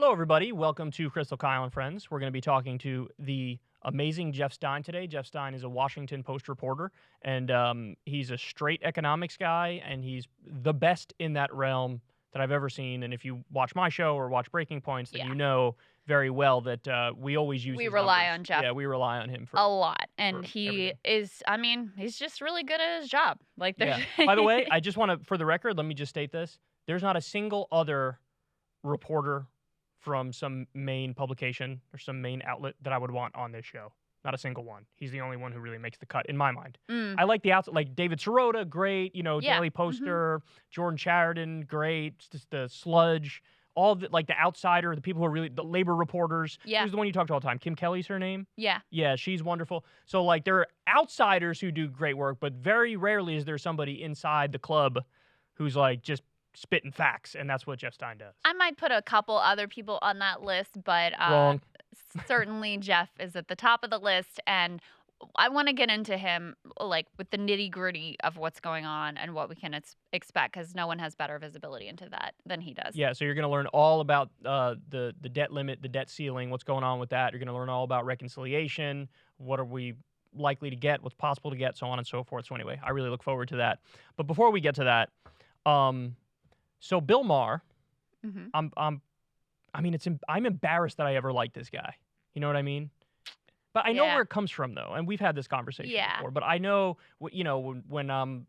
Hello, everybody. Welcome to Krystal, Kyle, and Friends. We're going to be talking to the amazing Jeff Stein today. Jeff Stein is a Washington Post reporter, and he's a straight economics guy, and he's the best in that realm that I've ever seen. And if you watch my show or watch Breaking Points, then you know very well that we always use his rely numbers. on Jeff. Yeah, we rely on him for a lot. And he everything. is, I mean, he's just really good at his job. Like, Yeah. By the way, I just want to, for the record, let me just state this. There's not a single other reporter from some main publication or some main outlet that I would want on this show. Not a single one. He's the only one who really makes the cut in my mind. I like the outside, like David Sirota, great. Daily Poster, Jordan Chariton, great. Just the Sludge, all the, like the Outsider, the people who are really the labor reporters. Yeah. Who's the one you talk to all the time? Kim Kelly's her name. Yeah. Yeah, she's wonderful. So like there are outsiders who do great work, but very rarely is there somebody inside the club who's like just spitting facts, and that's what Jeff Stein does. I might put a couple other people on that list, but Wrong. certainly Jeff is at the top of the list, and I want to get into him like with the nitty-gritty of what's going on and what we can expect, because no one has better visibility into that than he does. Yeah, so you're going to learn all about the debt limit, the debt ceiling, what's going on with that. You're going to learn all about reconciliation, what are we likely to get, what's possible to get, so on and so forth. So anyway, I really look forward to that. But before we get to that, so Bill Maher, I'm embarrassed that I ever liked this guy. You know what I mean? But I know where it comes from, though, and we've had this conversation before. But I know, when I'm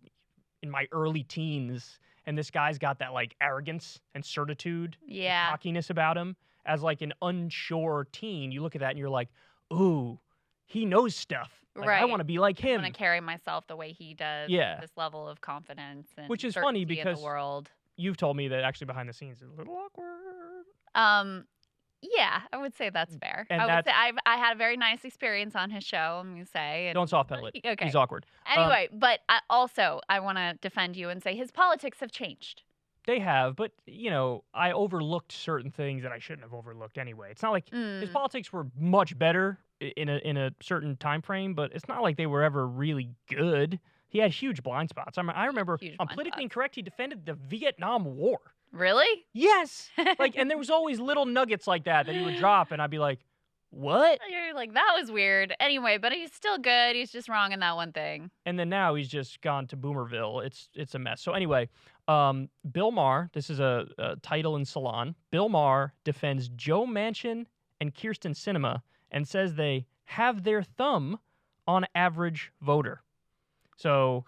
in my early teens, and this guy's got that like arrogance and certitude, and cockiness about him, as like an unsure teen, you look at that and you're like, ooh, he knows stuff. Like, I want to be like him. I want to carry myself the way he does. Yeah. This level of confidence and which is funny because in the world. You've told me that actually behind the scenes is a little awkward. Yeah, I would say that's fair. And I would say I had a very nice experience on his show, I'm going to say. And, don't soft pedal it. Okay. He's awkward. Anyway, but I want to defend you and say his politics have changed. They have, but, I overlooked certain things that I shouldn't have overlooked anyway. It's not like his politics were much better in a certain time frame, but it's not like they were ever really good. He had huge blind spots. I remember on Politically Incorrect, he defended the Vietnam War. Really? Yes. And there was always little nuggets like that he would drop, and I'd be like, what? You're like, that was weird. Anyway, but he's still good. He's just wrong in that one thing. And then now he's just gone to Boomerville. It's a mess. So anyway, Bill Maher, this is a title in Salon. Bill Maher defends Joe Manchin and Kyrsten Sinema and says they have their thumb on average voter. So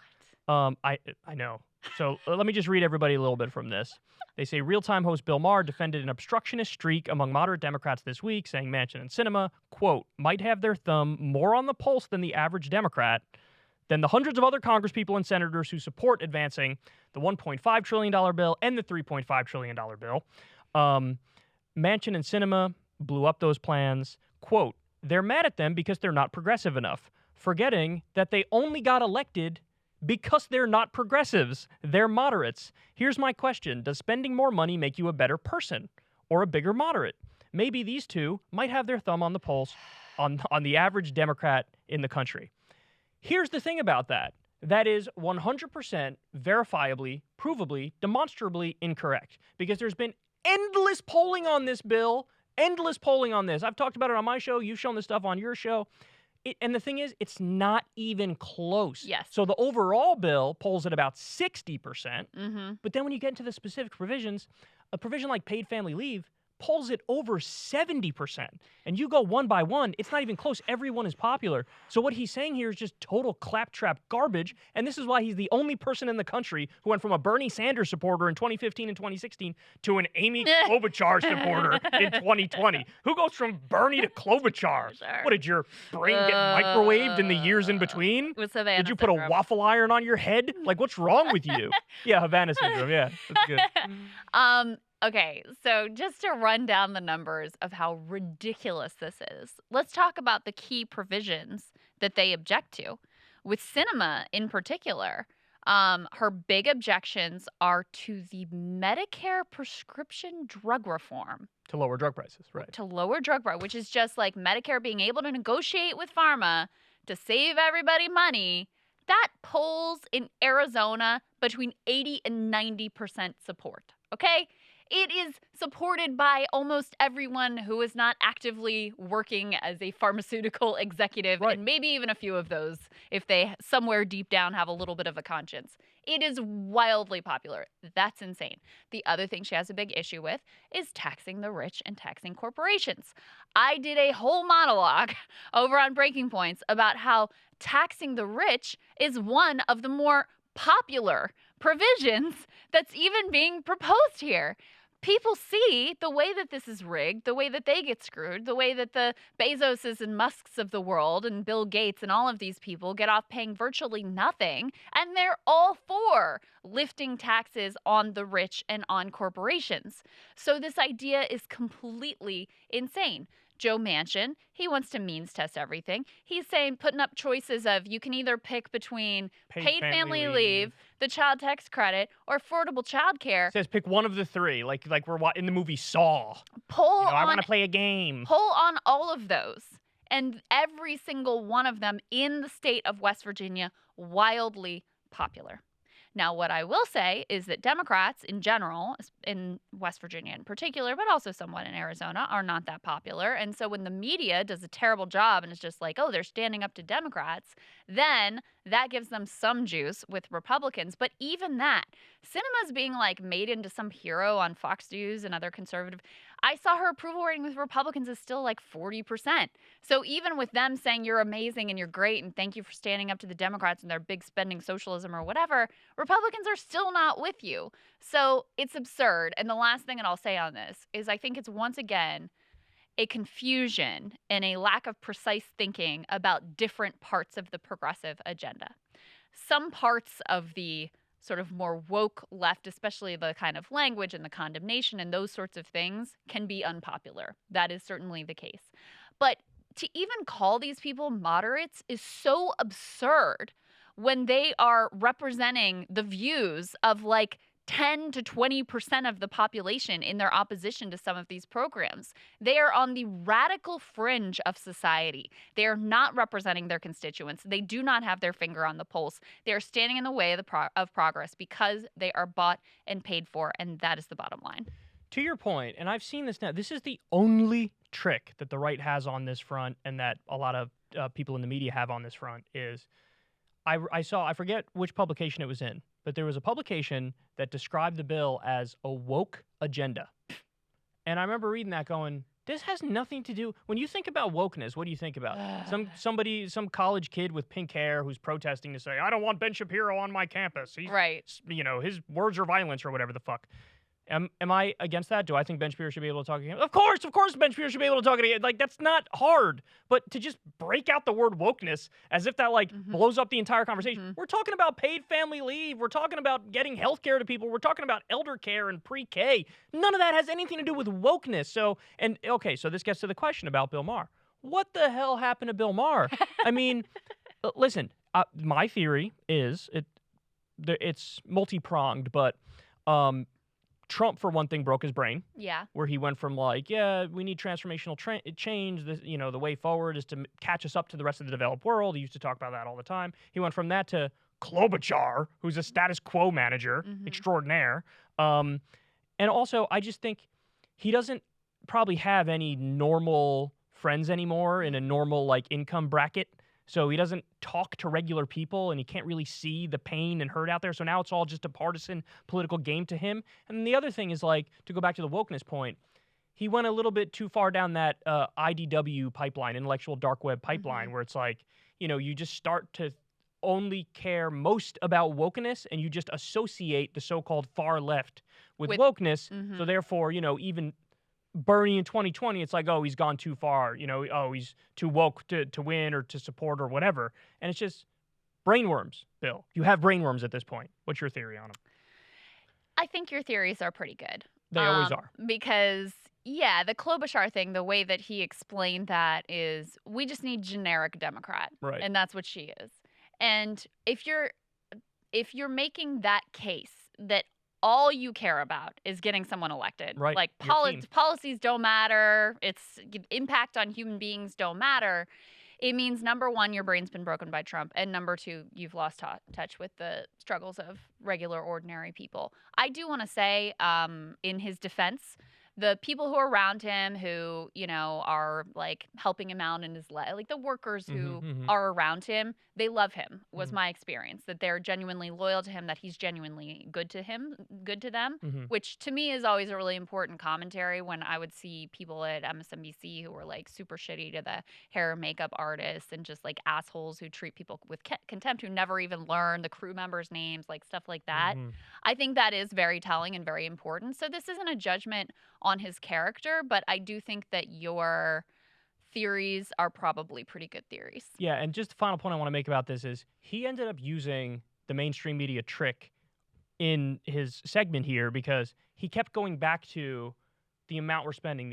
I know. So let me just read everybody a little bit from this. They say real-time host Bill Maher defended an obstructionist streak among moderate Democrats this week, saying Manchin and Sinema, quote, might have their thumb more on the pulse than the average Democrat, than the hundreds of other congresspeople and senators who support advancing the $1.5 trillion bill and the $3.5 trillion bill. Manchin and Sinema blew up those plans. Quote, they're mad at them because they're not progressive enough, forgetting that they only got elected because they're not progressives. They're moderates. Here's my question. Does spending more money make you a better person or a bigger moderate? Maybe these two might have their thumb on the pulse on the average Democrat in the country. Here's the thing about that. That is 100% verifiably, provably, demonstrably incorrect, because there's been endless polling on this bill, endless polling on this. I've talked about it on my show. You've shown this stuff on your show. And the thing is, it's not even close. Yes. So the overall bill polls at about 60%. But then when you get into the specific provisions, a provision like paid family leave polls it over 70%. And you go one by one, it's not even close. Everyone is popular. So what he's saying here is just total claptrap garbage. And this is why he's the only person in the country who went from a Bernie Sanders supporter in 2015 and 2016 to an Amy Klobuchar supporter in 2020. Who goes from Bernie to Klobuchar? Sure. What, did your brain get microwaved in the years in between? With Havana Did you put syndrome. a waffle iron on your head? Like, what's wrong with you? Yeah, Havana syndrome. Yeah, that's good. Okay, so just to run down the numbers of how ridiculous this is, let's talk about the key provisions that they object to. With Sinema in particular, her big objections are to the Medicare prescription drug reform. To lower drug prices, right. To lower drug prices, which is just like Medicare being able to negotiate with pharma to save everybody money. That polls in Arizona between 80 and 90% support, okay? It is supported by almost everyone who is not actively working as a pharmaceutical executive, Right. and maybe even a few of those if they somewhere deep down have a little bit of a conscience. It is wildly popular. That's insane. The other thing she has a big issue with is taxing the rich and taxing corporations. I did a whole monologue over on Breaking Points about how taxing the rich is one of the more popular provisions that's even being proposed here. People see the way that this is rigged, the way that they get screwed, the way that the Bezoses and Musks of the world and Bill Gates and all of these people get off paying virtually nothing, and they're all for lifting taxes on the rich and on corporations. So this idea is completely insane. Joe Manchin, he wants to means test everything. He's saying, putting up choices of you can either pick between paid family leave, the child tax credit, or affordable child care. Says pick one of the three, like we're in the movie Saw. I want to play a game. Poll on all of those. And every single one of them in the state of West Virginia, wildly popular. Now, what I will say is that Democrats in general, in West Virginia in particular, but also somewhat in Arizona, are not that popular. And so when the media does a terrible job and it's just like, oh, they're standing up to Democrats, then that gives them some juice with Republicans. But even that, Sinema's being like made into some hero on Fox News and other conservative. I saw her approval rating with Republicans is still like 40%. So even with them saying you're amazing and you're great and thank you for standing up to the Democrats and their big spending socialism or whatever, Republicans are still not with you. So it's absurd. And the last thing that I'll say on this is I think it's once again a confusion and a lack of precise thinking about different parts of the progressive agenda. Some parts of the sort of more woke left, especially the kind of language and the condemnation and those sorts of things, can be unpopular. That is certainly the case. But to even call these people moderates is so absurd when they are representing the views of like 10 to 20% of the population in their opposition to some of these programs. They are on the radical fringe of society. They are not representing their constituents. They do not have their finger on the pulse. They are standing in the way of progress because they are bought and paid for, and that is the bottom line. To your point, and I've seen this now, this is the only trick that the right has on this front and that a lot of people in the media have on this front is I forget which publication it was in, but there was a publication that described the bill as a woke agenda. And I remember reading that going, this has nothing to do, when you think about wokeness, what do you think about? Some college kid with pink hair who's protesting to say, I don't want Ben Shapiro on my campus. He's, right. His words are violence or whatever the fuck. Am I against that? Do I think Ben Shapiro should be able to talk again? Of course Ben Shapiro should be able to talk again. Like, that's not hard. But to just break out the word wokeness as if that, blows up the entire conversation. We're talking about paid family leave. We're talking about getting health care to people. We're talking about elder care and pre-K. None of that has anything to do with wokeness. So this gets to the question about Bill Maher. What the hell happened to Bill Maher? I mean, listen, my theory is it's multi-pronged, but Trump, for one thing, broke his brain. Yeah. Where he went from we need transformational change. The way forward is to catch us up to the rest of the developed world. He used to talk about that all the time. He went from that to Klobuchar, who's a status quo manager extraordinaire. And also, I just think he doesn't probably have any normal friends anymore in a normal income bracket. So he doesn't talk to regular people and he can't really see the pain and hurt out there. So now it's all just a partisan political game to him. And then the other thing is to go back to the wokeness point, he went a little bit too far down that IDW pipeline, intellectual dark web pipeline, where it's you just start to only care most about wokeness and you just associate the so-called far left with wokeness. So therefore, even Bernie in 2020, it's he's gone too far, he's too woke to win or to support or whatever. And it's just brainworms, Bill. You have brainworms at this point. What's your theory on them? I think your theories are pretty good. They always are. Because, the Klobuchar thing, the way that he explained that is we just need generic Democrat. Right. And that's what she is. And if you're making that case that all you care about is getting someone elected. Right. Policies don't matter. It's impact on human beings don't matter. It means, number one, your brain's been broken by Trump, and number two, you've lost touch with the struggles of regular, ordinary people. I do want to say, in his defense, the people who are around him who, are like helping him out in his life, like the workers who are around him, they love him, was my experience, that they're genuinely loyal to him, that he's genuinely good to them, which to me is always a really important commentary when I would see people at MSNBC who were like super shitty to the hair and makeup artists and just like assholes who treat people with contempt, who never even learn the crew members' names, like stuff like that. I think that is very telling and very important. So this isn't a judgment on his character, but I do think that your theories are probably pretty good theories. Yeah, and just the final point I want to make about this is he ended up using the mainstream media trick in his segment here because he kept going back to the amount we're spending,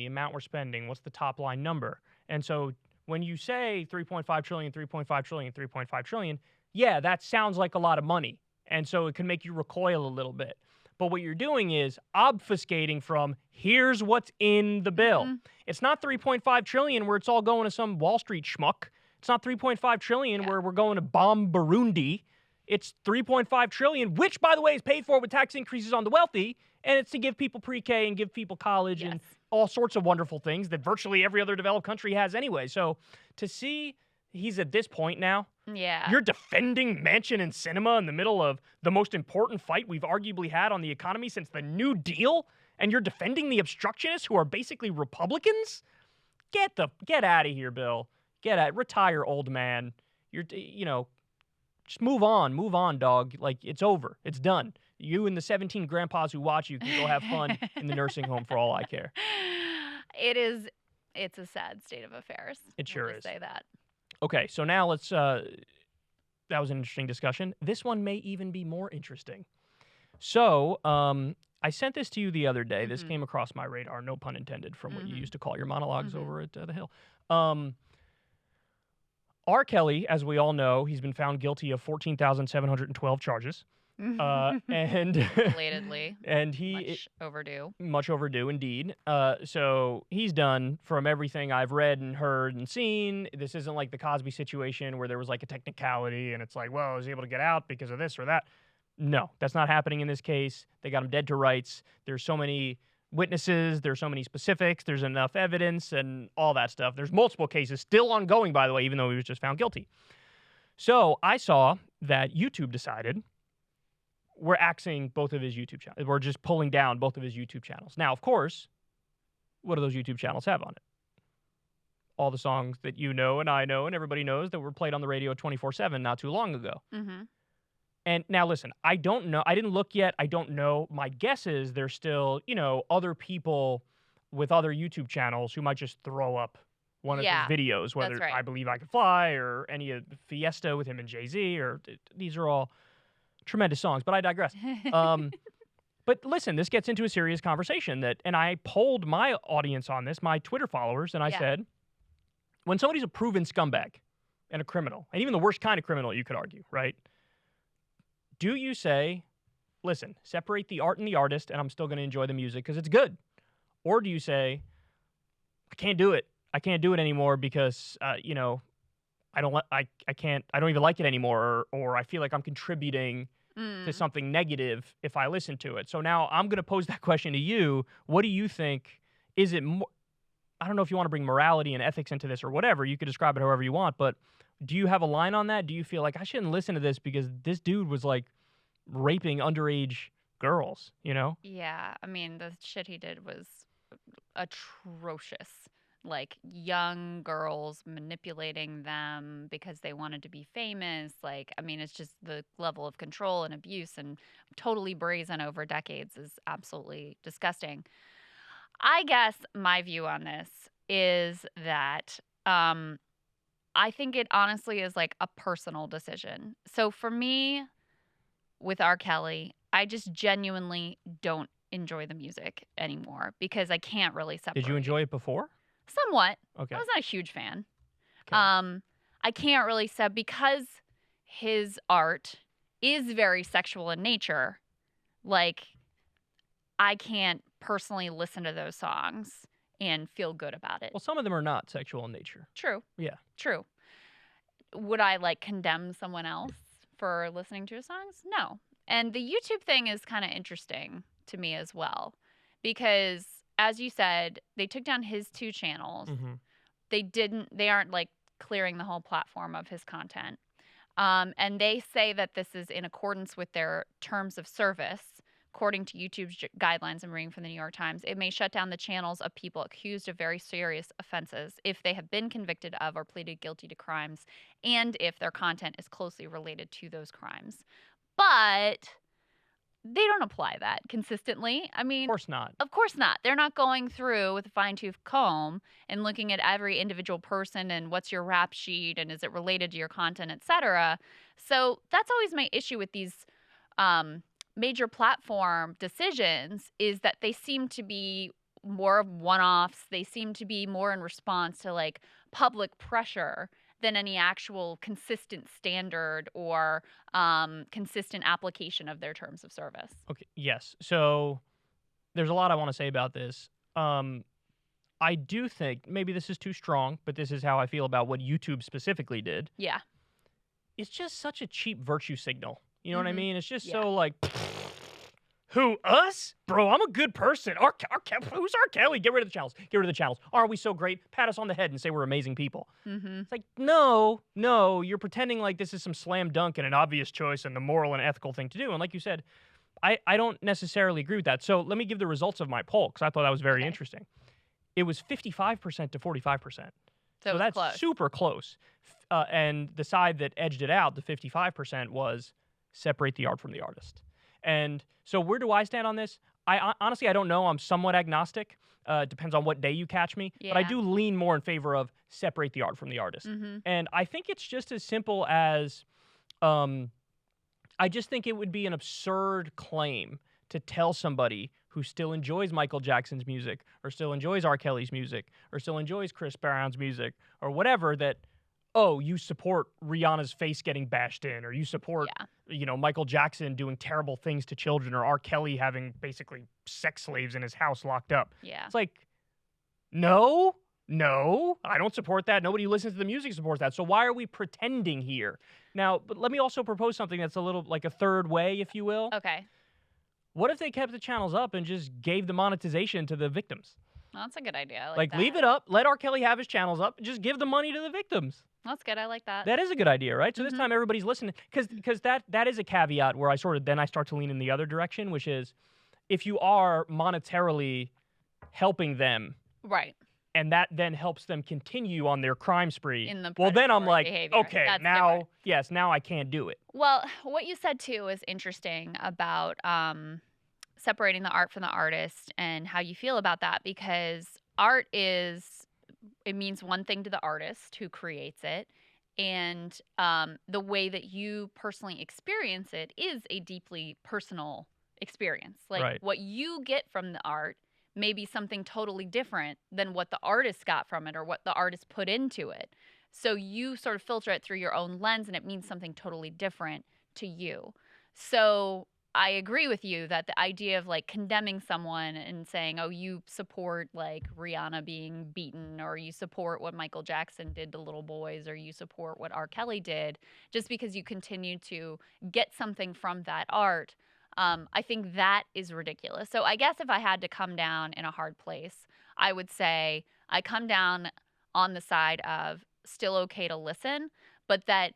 what's the top line number. And so when you say 3.5 trillion, 3.5 trillion, 3.5 trillion, yeah, that sounds like a lot of money. And so it can make you recoil a little bit. But what you're doing is obfuscating from here's what's in the bill. It's not 3.5 trillion where it's all going to some Wall Street schmuck. It's not 3.5 trillion where we're going to bomb Burundi. It's 3.5 trillion, which, by the way, is paid for with tax increases on the wealthy. And it's to give people pre-K and give people college and all sorts of wonderful things that virtually every other developed country has anyway. So to see he's at this point now, you're defending Manchin and Sinema in the middle of the most important fight we've arguably had on the economy since the New Deal, and you're defending the obstructionists who are basically Republicans? Get out of here, Bill. Retire, old man. Just move on, dog. Like, it's over. It's done. You and the 17 grandpas who watch you can go have fun in the nursing home for all I care. It's a sad state of affairs. It sure is. Say that. Okay, so now let's, that was an interesting discussion. This one may even be more interesting. So, I sent this to you the other day. This came across my radar, no pun intended, from what you used to call your monologues over at The Hill. R. Kelly, as we all know, he's been found guilty of 14,712 charges. And belatedly, and much overdue indeed. So he's done. From everything I've read and heard and seen, this isn't like the Cosby situation where there was like a technicality and it's like, well, I was able to get out because of this or that. No, that's not happening in this case. They got him dead to rights. There's so many witnesses, there's so many specifics, there's enough evidence and all that stuff. There's multiple cases still ongoing, by the way, even though he was just found guilty. So I saw that YouTube decided we're axing both of his YouTube channels. We're just pulling down both of his YouTube channels. Now, of course, what do those YouTube channels have on it? All the songs that you know and I know and everybody knows that were played on the radio 24/7 not too long ago. And now, listen, I don't know. I didn't look yet. I don't know. My guess is there's still, other people with other YouTube channels who might just throw up one of his videos, whether I Believe I Can Fly or any of Fiesta with him and Jay-Z, or these are all tremendous songs, but I digress. But listen, this gets into a serious conversation and I polled my audience on this, my Twitter followers, and I said, when somebody's a proven scumbag and a criminal, and even the worst kind of criminal, you could argue, right? Do you say, listen, separate the art and the artist, and I'm still going to enjoy the music because it's good? Or do you say, I can't do it. I can't do it anymore because, I don't even like it anymore, or I feel like I'm contributing to something negative if I listen to it. So now I'm going to pose that question to you. What do you think? Is it more, I don't know if you want to bring morality and ethics into this or whatever. You could describe it however you want, but do you have a line on that? Do you feel like I shouldn't listen to this because this dude was like raping underage girls, Yeah, I mean, the shit he did was atrocious. Like, young girls, manipulating them because they wanted to be famous. Like, I mean, it's just the level of control and abuse and totally brazen over decades is absolutely disgusting. I guess my view on this is that I think it honestly is like a personal decision. So for me, with R. Kelly, I just genuinely don't enjoy the music anymore because I can't really separate. Did you enjoy it before? Somewhat. Okay. I was not a huge fan. Okay. I can't really separate because his art is very sexual in nature. Like, I can't personally listen to those songs and feel good about it. Well, some of them are not sexual in nature. True. Yeah. True. would I like condemn someone else for listening to his songs? No. And the YouTube thing is kind of interesting to me as well, because as you said, they took down his 2 channels. Mm-hmm. They aren't like clearing the whole platform of his content. And they say that this is in accordance with their terms of service. According to YouTube's guidelines, I'm reading from the New York Times, it may shut down the channels of people accused of very serious offenses if they have been convicted of or pleaded guilty to crimes, and if their content is closely related to those crimes. But they don't apply that consistently. I mean, Of course not. Of course not. They're not going through with a fine-tooth comb and looking at every individual person and what's your rap sheet and is it related to your content, etc. So that's always my issue with these major platform decisions, is that they seem to be more of one-offs. They seem to be more in response to like public pressure than any actual consistent standard or consistent application of their terms of service. Okay. Yes. So there's a lot I want to say about this. I do think maybe this is too strong, but this is how I feel about what YouTube specifically did. Yeah. It's just such a cheap virtue signal. You know what I Mhm. mean? It's just Yeah. so like, who, us? Bro, I'm a good person. Who's R. Kelly? Get rid of the channels. Get rid of the channels. Are we so great? Pat us on the head and say we're amazing people. Mm-hmm. It's like, no, you're pretending like this is some slam dunk and an obvious choice and the moral and ethical thing to do. And like you said, I don't necessarily agree with that. So let me give the results of my poll, because I thought that was very Okay. interesting. It was 55% to 45%. So that's close. super close. And the side that edged it out, the 55%, was separate the art from the artist. And so where do I stand on this? Honestly, I don't know. I'm somewhat agnostic. Depends on what day you catch me. But I Yeah. do lean more in favor of separate the art from the artist. Mm-hmm. And I think it's just as simple as I just think it would be an absurd claim to tell somebody who still enjoys Michael Jackson's music, or still enjoys R. Kelly's music, or still enjoys Chris Brown's music, or whatever, that, oh, you support Rihanna's face getting bashed in, or you support, Michael Jackson doing terrible things to children, or R. Kelly having basically sex slaves in his house locked up. Yeah. It's like, no, I don't support that. Nobody who listens to the music supports that. So why are we pretending here? Now, but let me also propose something that's a little like a third way, if you will. Okay. What if they kept the channels up and just gave the monetization to the victims? Well, that's a good idea. I Like that. leave it up, let R. Kelly have his channels up, and just give the money to the victims. That's good. I like that. That is a good idea, right? So this Mhm. time everybody's listening, because that is a caveat where I start to lean in the other direction, which is if you are monetarily helping them, Right. and that then helps them continue on their crime spree. In the well, then I'm predatory like, behavior. okay, That's now, different. yes, now I can't do it. Well, what you said too is interesting about separating the art from the artist and how you feel about that, because art it means one thing to the artist who creates it, and the way that you personally experience it is a deeply personal experience. Like Right. what you get from the art may be something totally different than what the artist got from it or what the artist put into it. So you sort of filter it through your own lens, and it means something totally different to you. So I agree with you that the idea of like condemning someone and saying, oh, you support like Rihanna being beaten, or you support what Michael Jackson did to little boys, or you support what R. Kelly did, just because you continue to get something from that art, I think that is ridiculous. So I guess if I had to come down in a hard place, I would say I come down on the side of still okay to listen, but that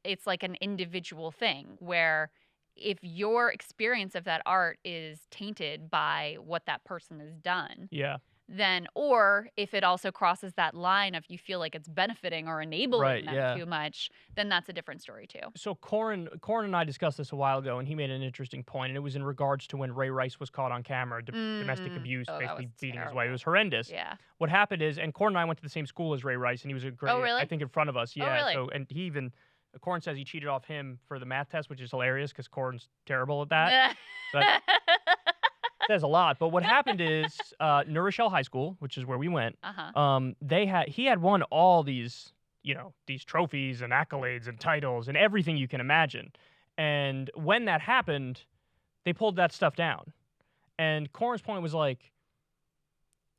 it's like an individual thing where if your experience of that art is tainted by what that person has done, Yeah. then, or if it also crosses that line of you feel like it's benefiting or enabling Right, them yeah. too much, then that's a different story too. So Corin and I discussed this a while ago, and he made an interesting point, and it was in regards to when Ray Rice was caught on camera, domestic abuse, Oh, that basically was beating his wife. It terrible. was horrendous. Yeah. What happened is, and Corin and I went to the same school as Ray Rice, and he was a great, Oh, really? I think, in front of us. Yeah. really? So, and he even, Corin says he cheated off him for the math test, which is hilarious because Corin's terrible at that. That says a lot. But what happened is, New Rochelle High School, which is where we went, he had won all these, these trophies and accolades and titles and everything you can imagine. And when that happened, they pulled that stuff down. And Corin's point was like,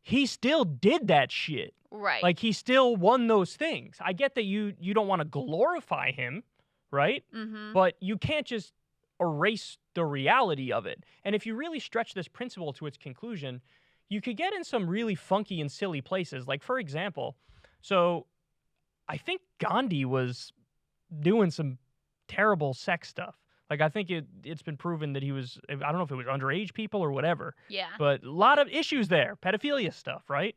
he still did that shit. Right. Like, he still won those things. I get that you don't want to glorify him, right? Mm-hmm. But you can't just erase the reality of it. And if you really stretch this principle to its conclusion, you could get in some really funky and silly places. Like, for example, so I think Gandhi was doing some terrible sex stuff. Like, I think it's been proven that he was, I don't know if it was underage people or whatever, Yeah. but a lot of issues there, pedophilia stuff, right?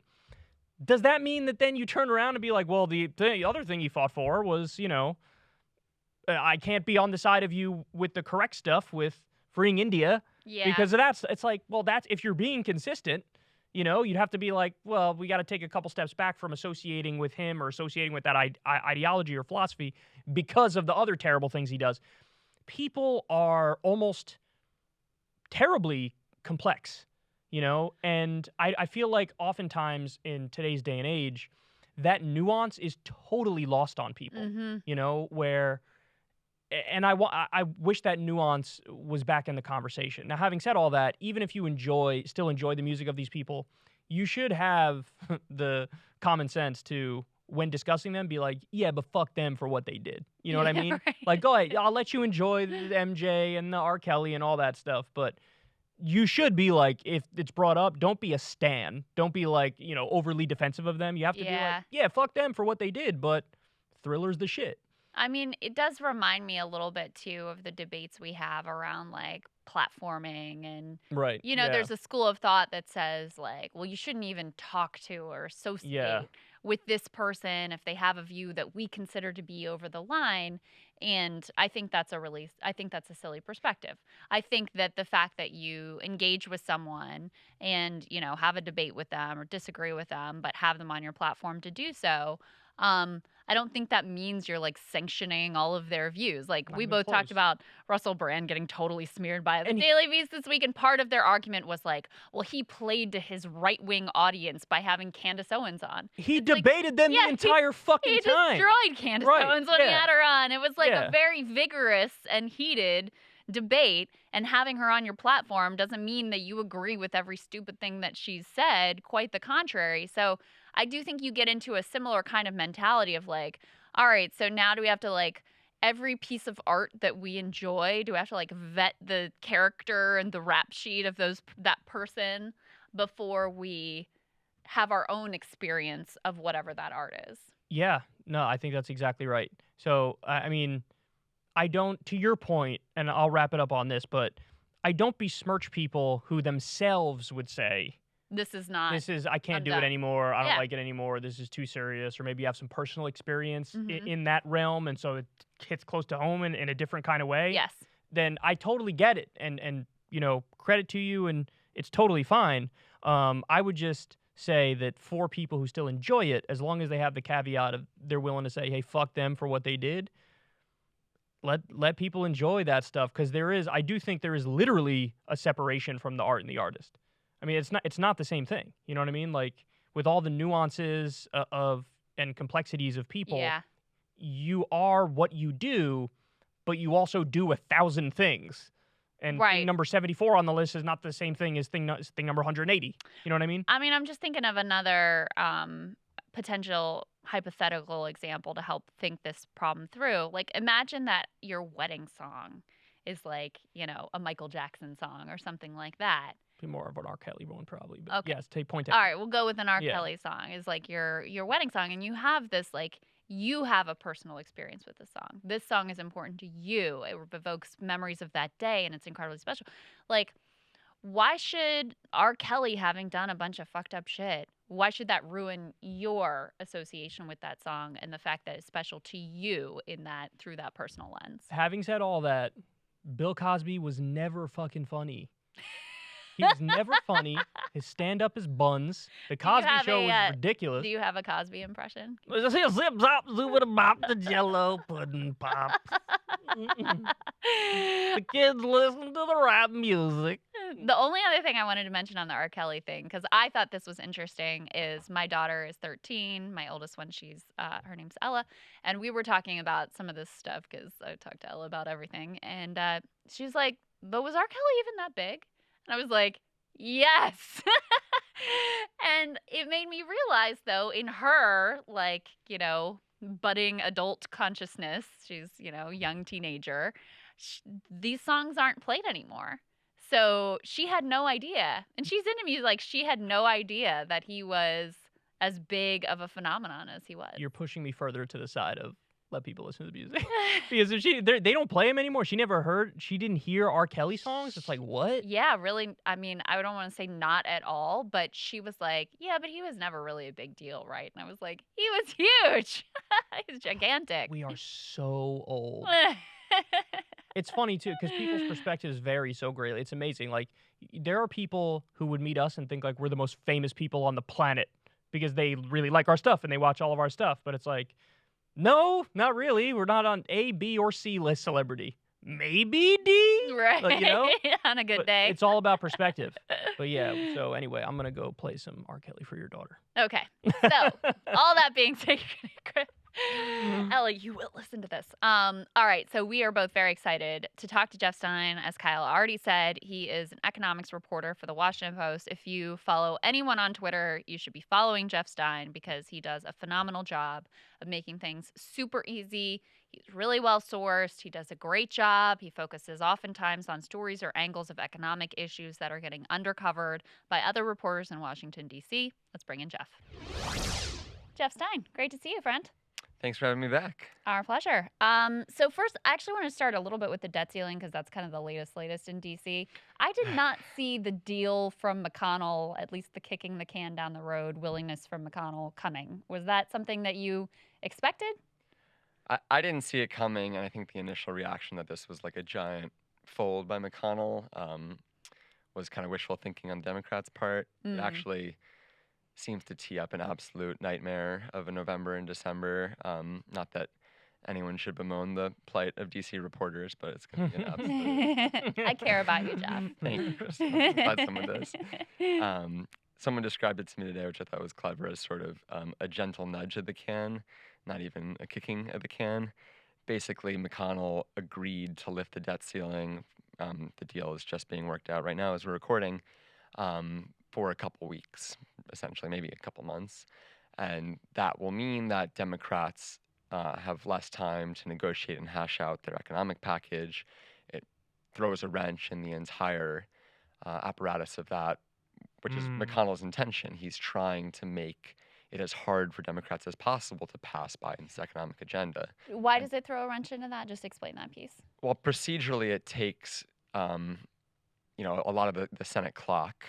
Does that mean that then you turn around and be like, well, the other thing he fought for was, I can't be on the side of you with the correct stuff with freeing India Yeah. because of that. It's like, well, that's if you're being consistent, you'd have to be like, well, we got to take a couple steps back from associating with him or associating with that ideology or philosophy because of the other terrible things he does. People are almost terribly complex, and I feel like oftentimes in today's day and age, that nuance is totally lost on people, Mm-hmm. where, and I wish that nuance was back in the conversation. Now, having said all that, even if you still enjoy the music of these people, you should have the common sense to, when discussing them, be like, yeah, but fuck them for what they did. You know what I mean? Right. Like, go ahead, I'll let you enjoy the MJ and the R. Kelly and all that stuff, but you should be like, if it's brought up, don't be a stan. Don't be like, overly defensive of them. You have to be like, yeah, fuck them for what they did, but Thriller's the shit. I mean, it does remind me a little bit, too, of the debates we have around, like, platforming and, Right. there's a school of thought that says, like, well, you shouldn't even talk to or associate with this person if they have a view that we consider to be over the line. And I think that's a silly perspective. I think that the fact that you engage with someone and, have a debate with them or disagree with them, but have them on your platform to do so, I don't think that means you're like sanctioning all of their views. Like, Not we even both talked close. about Russell Brand getting totally smeared by the And Daily Beast this week, and part of their argument was like, well, he played to his right-wing audience by having Candace Owens on. he It's like, debated them yeah, the entire fucking he time. destroyed Candace Right, Owens when he yeah. had her on. It was like Yeah. a very vigorous and heated debate, and having her on your platform doesn't mean that you agree with every stupid thing that she's said. Quite the contrary. So I do think you get into a similar kind of mentality of like, all right, so now do we have to like every piece of art that we enjoy, do we have to like vet the character and the rap sheet of that person before we have our own experience of whatever that art is? Yeah, no, I think that's exactly right. So, I mean, I don't, to your point, and I'll wrap it up on this, but I don't besmirch people who themselves would say, I can't do it done. anymore. I don't Yeah. like it anymore. This is too serious. Or maybe you have some personal experience Mhm. in that realm. And so it hits close to home in a different kind of way. Yes. Then I totally get it. And credit to you. And it's totally fine. I would just say that for people who still enjoy it, as long as they have the caveat of they're willing to say, hey, fuck them for what they did, let people enjoy that stuff. Because I do think there is literally a separation from the art and the artist. I mean, it's not the same thing. You know what I mean? Like, with all the nuances and complexities of people, Yeah. you are what you do, but you also do 1,000 things. And Right. thing number 74 on the list is not the same thing as thing number 180. You know what I mean? I mean, I'm just thinking of another potential hypothetical example to help think this problem through. Like, imagine that your wedding song is like, a Michael Jackson song or something like that. Be more of an R. Kelly one, probably. But Okay. yes, take point. All right, we'll go with an R. Yeah. Kelly song is like your wedding song, and you have this like you have a personal experience with this song. This song is important to you. It evokes memories of that day, and it's incredibly special. Like, why should R. Kelly, having done a bunch of fucked up shit, why should that ruin your association with that song and the fact that it's special to you through that personal lens? Having said all that, Bill Cosby was never fucking funny. He was never funny. His stand-up is buns. The Cosby Show was ridiculous. Do you have a Cosby impression? Let's see a zip zop zoop and a bop, the Jello pudding pop. The kids listen to the rap music. The only other thing I wanted to mention on the R. Kelly thing, because I thought this was interesting, is my daughter is 13. My oldest one, her name's Ella, and we were talking about some of this stuff because I talked to Ella about everything, and she's like, "But was R. Kelly even that big?" And I was like, "Yes." And it made me realize, though, in her, like, budding adult consciousness, she's, young teenager, these songs aren't played anymore. So she had no idea. And she's into music. Like, she had no idea that he was as big of a phenomenon as he was. You're pushing me further to the side of let people listen to the music. Because if they don't play him anymore. She didn't hear R. Kelly songs. It's like, what? Yeah, really. I mean, I don't want to say not at all, but she was like, yeah, but he was never really a big deal, right? And I was like, he was huge. He's gigantic. We are so old. It's funny, too, because people's perspectives vary so greatly. It's amazing. Like, there are people who would meet us and think, like, we're the most famous people on the planet because they really like our stuff and they watch all of our stuff. But it's like, no, not really. We're not on A, B, or C list celebrity. Maybe D? Right. But, on a good day. It's all about perspective. But yeah, so anyway, I'm going to go play some R. Kelly for your daughter. Okay. So, all that being said, Ellie, you will listen to this. All right. So we are both very excited to talk to Jeff Stein. As Kyle already said, he is an economics reporter for the Washington Post. If you follow anyone on Twitter, you should be following Jeff Stein because he does a phenomenal job of making things super easy. He's really well sourced. He does a great job. He focuses oftentimes on stories or angles of economic issues that are getting undercovered by other reporters in Washington, D.C. Let's bring in Jeff. Jeff Stein, great to see you, friend. Thanks for having me back. Our pleasure. So first, I actually want to start a little bit with the debt ceiling because that's kind of the latest in D.C. I did not see the deal from McConnell, at least the kicking the can down the road, willingness from McConnell coming. Was that something that you expected? I didn't see it coming, and I think the initial reaction that this was like a giant fold by McConnell was kind of wishful thinking on the Democrats' part. It actually seems to tee up an absolute nightmare of a November and December. Not that anyone should bemoan the plight of DC reporters, but it's going to be an absolute... I care about you, Jeff. Thank you, Krystal. I'm glad someone does. Someone described it to me today, which I thought was clever, as sort of a gentle nudge of the can, not even a kicking of the can. Basically, McConnell agreed to lift the debt ceiling. The deal is just being worked out right now as we're recording. For a couple weeks, essentially, maybe a couple months. And that will mean that Democrats have less time to negotiate and hash out their economic package. It throws a wrench in the entire apparatus of that, which is McConnell's intention. He's trying to make it as hard for Democrats as possible to pass Biden's economic agenda. Why does it throw a wrench into that? Just explain that piece. Well, procedurally, it takes a lot of the Senate clock,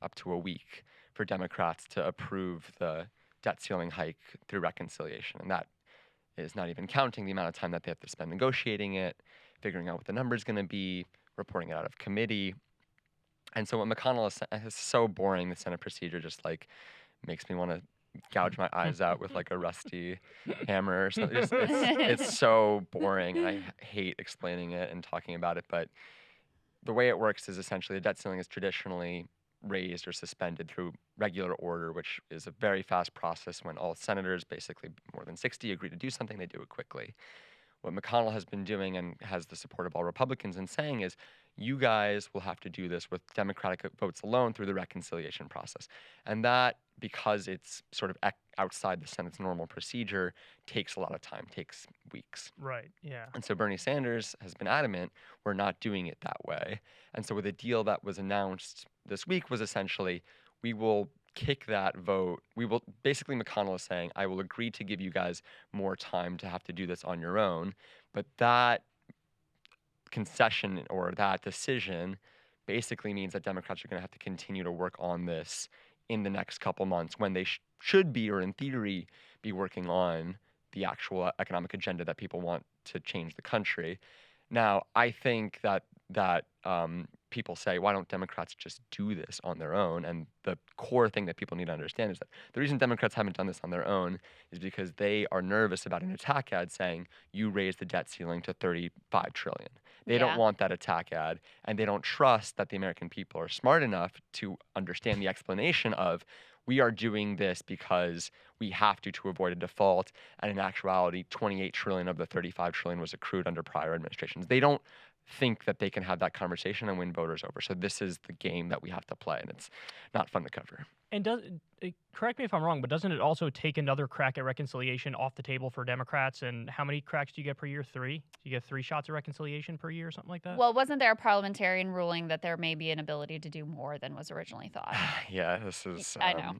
up to a week for Democrats to approve the debt ceiling hike through reconciliation. And that is not even counting the amount of time that they have to spend negotiating it, figuring out what the number is going to be, reporting it out of committee. And so what McConnell is so boring, the Senate procedure just like makes me want to gouge my eyes out with like a rusty hammer or something. It's so boring. And I hate explaining it and talking about it, but the way it works is essentially the debt ceiling is traditionally raised or suspended through regular order, which is a very fast process. When all senators, basically more than 60, agree to do something, they do it quickly. What McConnell has been doing and has the support of all Republicans in saying is, you guys will have to do this with Democratic votes alone through the reconciliation process. And that, because it's sort of outside the Senate's normal procedure, takes a lot of time, takes weeks. Right, yeah. And so Bernie Sanders has been adamant, we're not doing it that way. And so with the deal that was announced this week was essentially, we will kick that vote. Basically McConnell is saying, I will agree to give you guys more time to have to do this on your own. But that concession or that decision basically means that Democrats are going to have to continue to work on this in the next couple months when they should be, or in theory, be working on the actual economic agenda that people want to change the country. Now, I think that people say, why don't Democrats just do this on their own? And the core thing that people need to understand is that the reason Democrats haven't done this on their own is because they are nervous about an attack ad saying, you raise the debt ceiling to $35 trillion. They don't want that attack ad, and they don't trust that the American people are smart enough to understand the explanation of, we are doing this because we have to avoid a default, and in actuality, $28 trillion of the $35 trillion was accrued under prior administrations. They don't think that they can have that conversation and win voters over. So this is the game that we have to play, and it's not fun to cover. And correct me if I'm wrong, but doesn't it also take another crack at reconciliation off the table for Democrats? And how many cracks do you get per year? 3? Do you get 3 shots at reconciliation per year or something like that? Well, wasn't there a parliamentarian ruling that there may be an ability to do more than was originally thought? Yeah, this is. I know.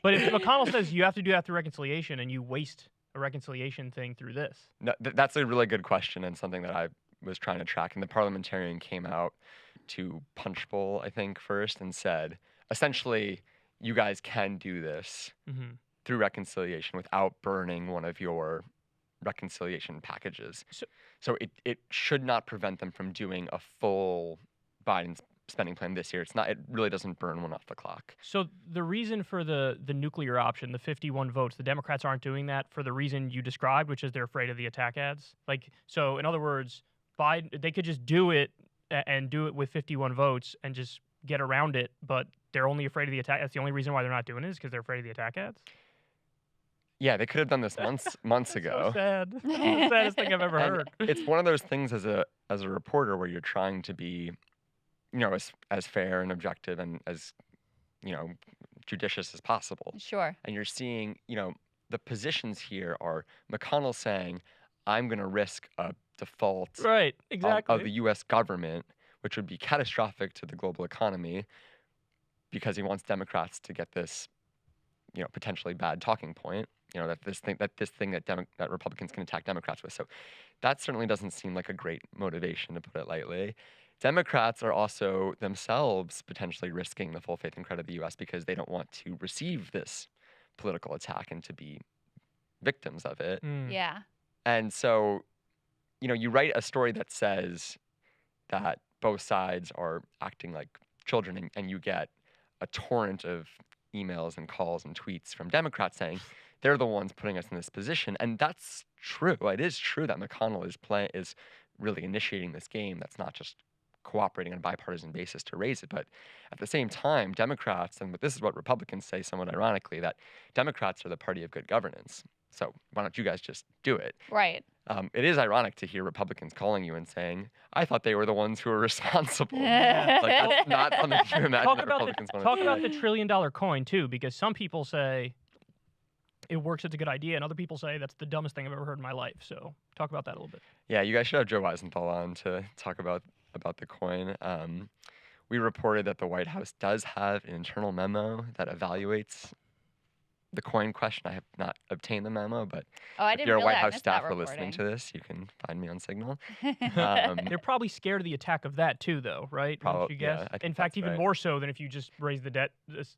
But if McConnell says you have to do that through reconciliation and you waste a reconciliation thing through this. No, that's a really good question and something that I was trying to track. And the parliamentarian came out to Punchbowl, I think, first and said, essentially, you guys can do this through reconciliation without burning one of your reconciliation packages. So it should not prevent them from doing a full Biden spending plan this year. It really doesn't burn one off the clock. So the reason for the nuclear option, the 51 votes, the Democrats aren't doing that for the reason you described, which is they're afraid of the attack ads. So in other words, Biden, they could just do it and do it with 51 votes and just get around it, but they're only afraid of the attack. That's the only reason why they're not doing it, is because they're afraid of the attack ads. Yeah, they could have done this months ago. So sad. That's the saddest thing I've ever heard. It's one of those things as a reporter where you're trying to be, as fair and objective and as, judicious as possible. Sure. And you're seeing, the positions here are McConnell saying, I'm going to risk a default Right, exactly. of the U.S. government, which would be catastrophic to the global economy, because he wants Democrats to get this, potentially bad talking point, that Republicans can attack Democrats with. So that certainly doesn't seem like a great motivation, to put it lightly. Democrats are also themselves potentially risking the full faith and credit of the U.S. because they don't want to receive this political attack and to be victims of it. Yeah. And so, you write a story that says that both sides are acting like children, and you get a torrent of emails and calls and tweets from Democrats saying they're the ones putting us in this position. And that's true. It is true that McConnell is really initiating this game. That's not just cooperating on a bipartisan basis to raise it. But at the same time, Democrats, and this is what Republicans say somewhat ironically, that Democrats are the party of good governance. So why don't you guys just do it? Right. It is ironic to hear Republicans calling you and saying, I thought they were the ones who were responsible. That's not something you imagine Talk that Republicans want to Talk do. about the $1 trillion coin, too, because some people say it works, it's a good idea, and other people say that's the dumbest thing I've ever heard in my life. So talk about that a little bit. Yeah, you guys should have Joe Weisenthal on to talk about the coin. We reported that the White House does have an internal memo that evaluates the coin question. I have not obtained the memo, but if you're a White House staffer listening to this, you can find me on Signal. They're probably scared of the attack of that too, though, right? Wouldn't you guess? Yeah, I think in fact, that's even right. more so than if you just raise the debt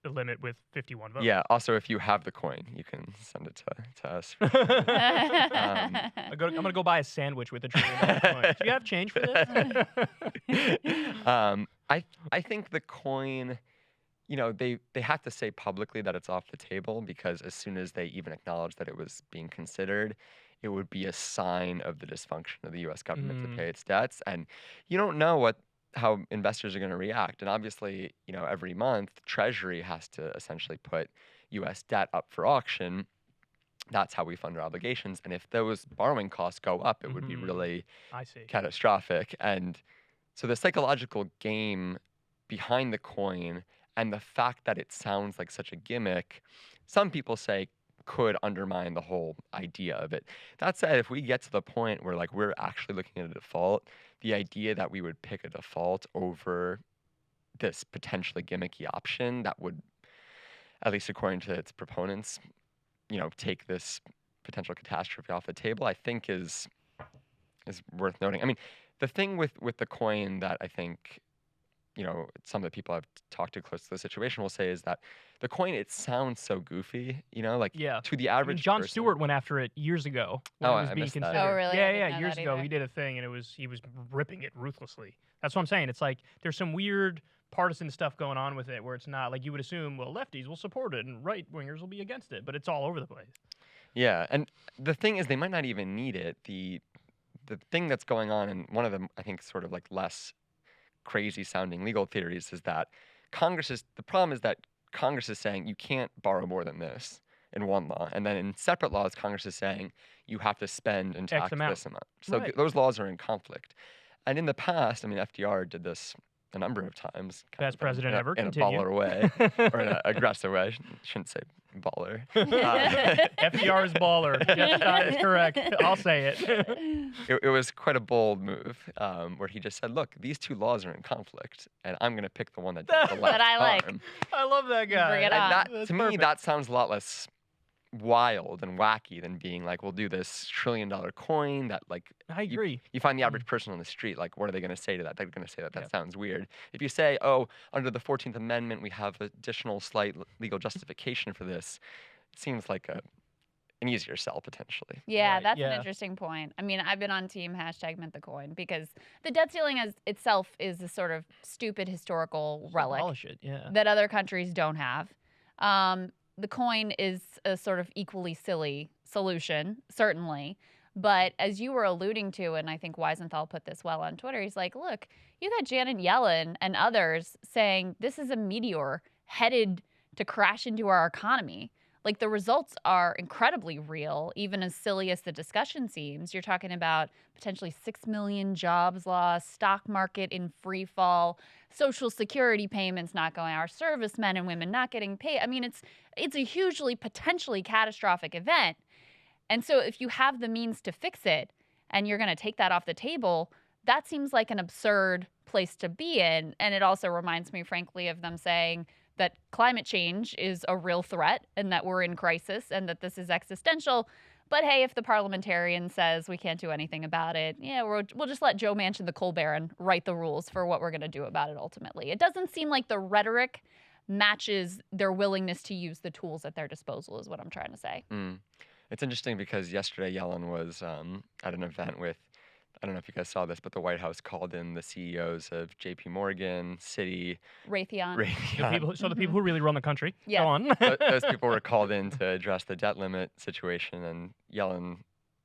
limit with 51 votes. Yeah, also, if you have the coin, you can send it to us. I'm going to go buy a sandwich with a $1 trillion coin. Do you have change for this? I think the coin, they have to say publicly that it's off the table, because as soon as they even acknowledge that it was being considered, it would be a sign of the dysfunction of the U.S. government to pay its debts. And you don't know how investors are going to react. And obviously, every month, Treasury has to essentially put U.S. debt up for auction. That's how we fund our obligations. And if those borrowing costs go up, it would be really catastrophic. And so the psychological game behind the coin and the fact that it sounds like such a gimmick, some people say could undermine the whole idea of it. That said, if we get to the point where we're actually looking at a default, the idea that we would pick a default over this potentially gimmicky option that would, at least according to its proponents, take this potential catastrophe off the table, I think is worth noting. I mean, the thing with the coin that I think, some of the people I've talked to close to the situation will say is that the coin, it sounds so goofy, to the average Jon person. Stewart went after it years ago when it was I being missed that. considered. Oh, really? I Yeah, didn't know years that ago either. he did a thing, and he was ripping it ruthlessly. That's what I'm saying. It's like there's some weird partisan stuff going on with it where it's not like you would assume, well, lefties will support it and right-wingers will be against it, but it's all over the place. Yeah, and the thing is, they might not even need it. The thing that's going on, and one of the, I think, sort of less crazy-sounding legal theories is that the problem is that Congress is saying you can't borrow more than this in one law, and then in separate laws, Congress is saying you have to spend and tax amount. this amount. So Right. those laws are in conflict. And in the past, I mean, FDR did this a number of times. Best president ever. In a Continue. baller way, or in an aggressive way. I shouldn't say baller. FDR is baller. Jeff Stein is correct. I'll say it. It was quite a bold move, where he just said, "Look, these two laws are in conflict, and I'm going to pick the one that does the less That I like. harm." I love that guy. Bring it And on. that, That's to me, perfect. that sounds a lot less wild and wacky than being like, we'll do this $1 trillion coin that, like, I agree. you find the average person on the street, like, what are they going to say to that? They're going to say that Yeah. sounds weird. If you say, oh, under the 14th Amendment, we have additional slight legal justification for this, it seems like an easier sell, potentially. Yeah, Right, that's yeah. an interesting point. I mean, I've been on team #MintTheCoin because the debt ceiling as itself is a sort of stupid historical relic Abolish it, yeah. that other countries don't have. The coin is a sort of equally silly solution, certainly. But as you were alluding to, and I think Weisenthal put this well on Twitter, he's like, look, you got Janet Yellen and others saying this is a meteor headed to crash into our economy. Like, the results are incredibly real, even as silly as the discussion seems. You're talking about potentially 6 million jobs lost, stock market in free fall, Social Security payments not going, our servicemen and women not getting paid. I mean, it's a hugely potentially catastrophic event. And so if you have the means to fix it and you're going to take that off the table, that seems like an absurd place to be in. And it also reminds me, frankly, of them saying that climate change is a real threat and that we're in crisis and that this is existential. But hey, if the parliamentarian says we can't do anything about it, yeah, we'll just let Joe Manchin, the coal baron, write the rules for what we're going to do about it ultimately. It doesn't seem like the rhetoric matches their willingness to use the tools at their disposal is what I'm trying to say. It's interesting because yesterday Yellen was at an event with, I don't know if you guys saw this, but the White House called in the CEOs of J.P. Morgan, Citi, Raytheon. The people who really run the country. Yeah. Go on. Those people were called in to address the debt limit situation, and Yellen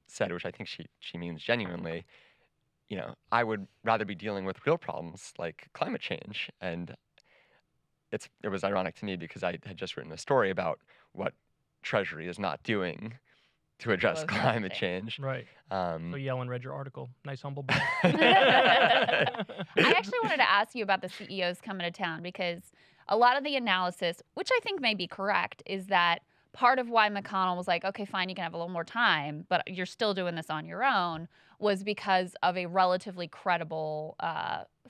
said, which I think she means genuinely, you know, I would rather be dealing with real problems like climate change. And it was ironic to me because I had just written a story about what Treasury is not doing to address Climate climate change. change. Right. So Yellen read your article. Nice humble brag. I actually wanted to ask you about the CEOs coming to town because a lot of the analysis, which I think may be correct, is that part of why McConnell was like, okay, fine, you can have a little more time, but you're still doing this on your own, was because of a relatively credible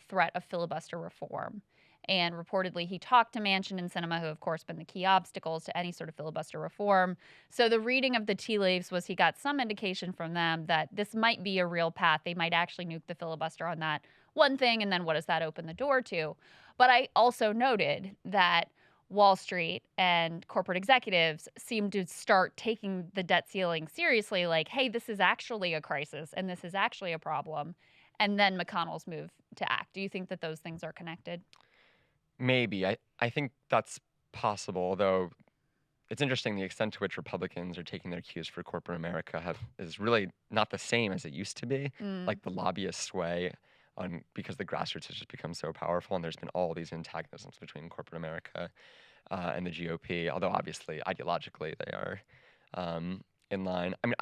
threat of filibuster reform. And reportedly, he talked to Manchin and Sinema, who have, of course, been the key obstacles to any sort of filibuster reform. So the reading of the tea leaves was he got some indication from them that this might be a real path. They might actually nuke the filibuster on that one thing, and then what does that open the door to? But I also noted that Wall Street and corporate executives seem to start taking the debt ceiling seriously, like, hey, this is actually a crisis, and this is actually a problem. And then McConnell's move to act. Do you think that those things are connected? Maybe. I think that's possible, although it's interesting the extent to which Republicans are taking their cues for corporate America is really not the same as it used to be. Like the lobbyist sway because the grassroots has just become so powerful, and there's been all these antagonisms between corporate America and the GOP, although obviously ideologically they are in line. I mean,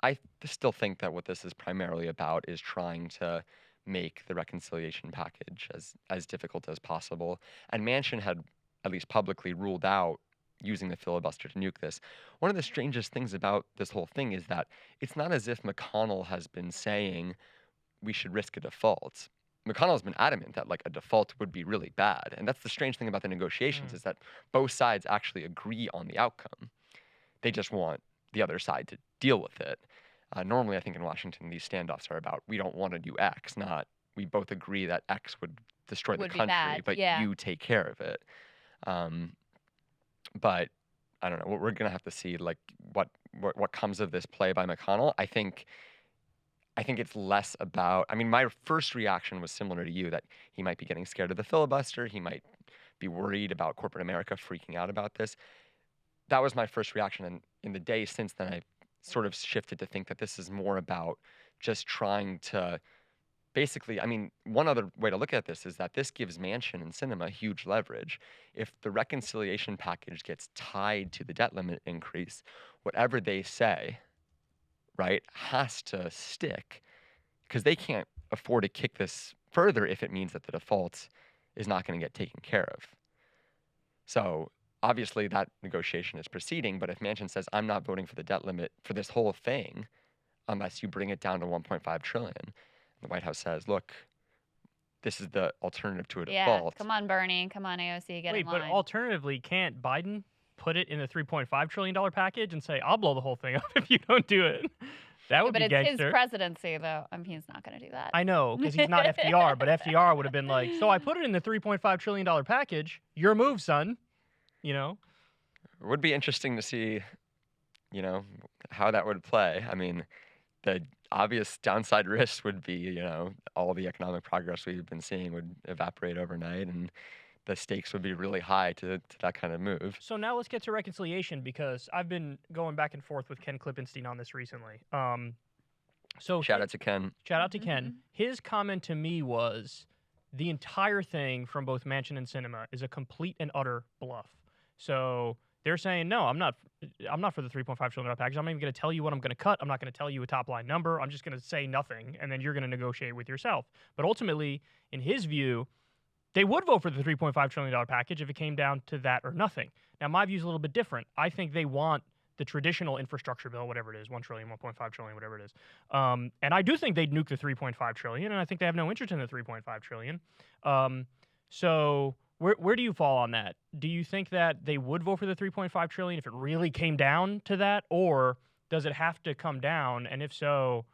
I still think that what this is primarily about is trying to make the reconciliation package as difficult as possible. And Manchin had, at least publicly, ruled out using the filibuster to nuke this. One of the strangest things about this whole thing is that it's not as if McConnell has been saying we should risk a default. McConnell has been adamant that like a default would be really bad. And that's the strange thing about the negotiations is that both sides actually agree on the outcome. They just want the other side to deal with it. Normally, I think in Washington, these standoffs are about we don't want to do X, not we both agree that X would destroy the Would be country, bad, but yeah. you take care of it. But I don't know. We're gonna have to see like what comes of this play by McConnell. I think it's less about. I mean, my first reaction was similar to you that he might be getting scared of the filibuster. He might be worried about corporate America freaking out about this. That was my first reaction, and in the days since then, I sort of shifted to think that this is more about just trying to basically, I mean, one other way to look at this is that this gives Manchin and Sinema huge leverage. If the reconciliation package gets tied to the debt limit increase, whatever they say, right, has to stick because they can't afford to kick this further if it means that the default is not going to get taken care of. So obviously that negotiation is proceeding, but if Manchin says, I'm not voting for the debt limit for this whole thing unless you bring it down to 1.5 trillion, the White House says, look, this is the alternative to a default. Come on, Bernie. Come on, AOC. Get in line. But alternatively, can't Biden put it in the $3.5 trillion package and say, I'll blow the whole thing up if you don't do it? That would be gangster. But it's his presidency, though. He's not going to do that. I know, because he's not FDR, but FDR would have been like, so I put it in the $3.5 trillion package. Your move, son. You know? It would be interesting to see, how that would play. I mean, the obvious downside risk would be, all the economic progress we've been seeing would evaporate overnight, and the stakes would be really high to that kind of move. So now let's get to reconciliation, because I've been going back and forth with Ken Klippenstein on this recently. Shout out to Ken. Shout out to Ken. His comment to me was, the entire thing from both Manchin and Sinema is a complete and utter bluff. So they're saying, no, I'm not for the $3.5 trillion package. I'm not even going to tell you what I'm going to cut. I'm not going to tell you a top line number. I'm just going to say nothing, and then you're going to negotiate with yourself. But ultimately, in his view, they would vote for the $3.5 trillion package if it came down to that or nothing. Now, my view is a little bit different. I think they want the traditional infrastructure bill, whatever it is, 1 trillion, 1.5 trillion, whatever it is. And I do think they'd nuke the 3.5 trillion, and I think they have no interest in the 3.5 trillion. So where do you fall on that? Do you think that they would vote for the 3.5 trillion if it really came down to that, or does it have to come down? And if so,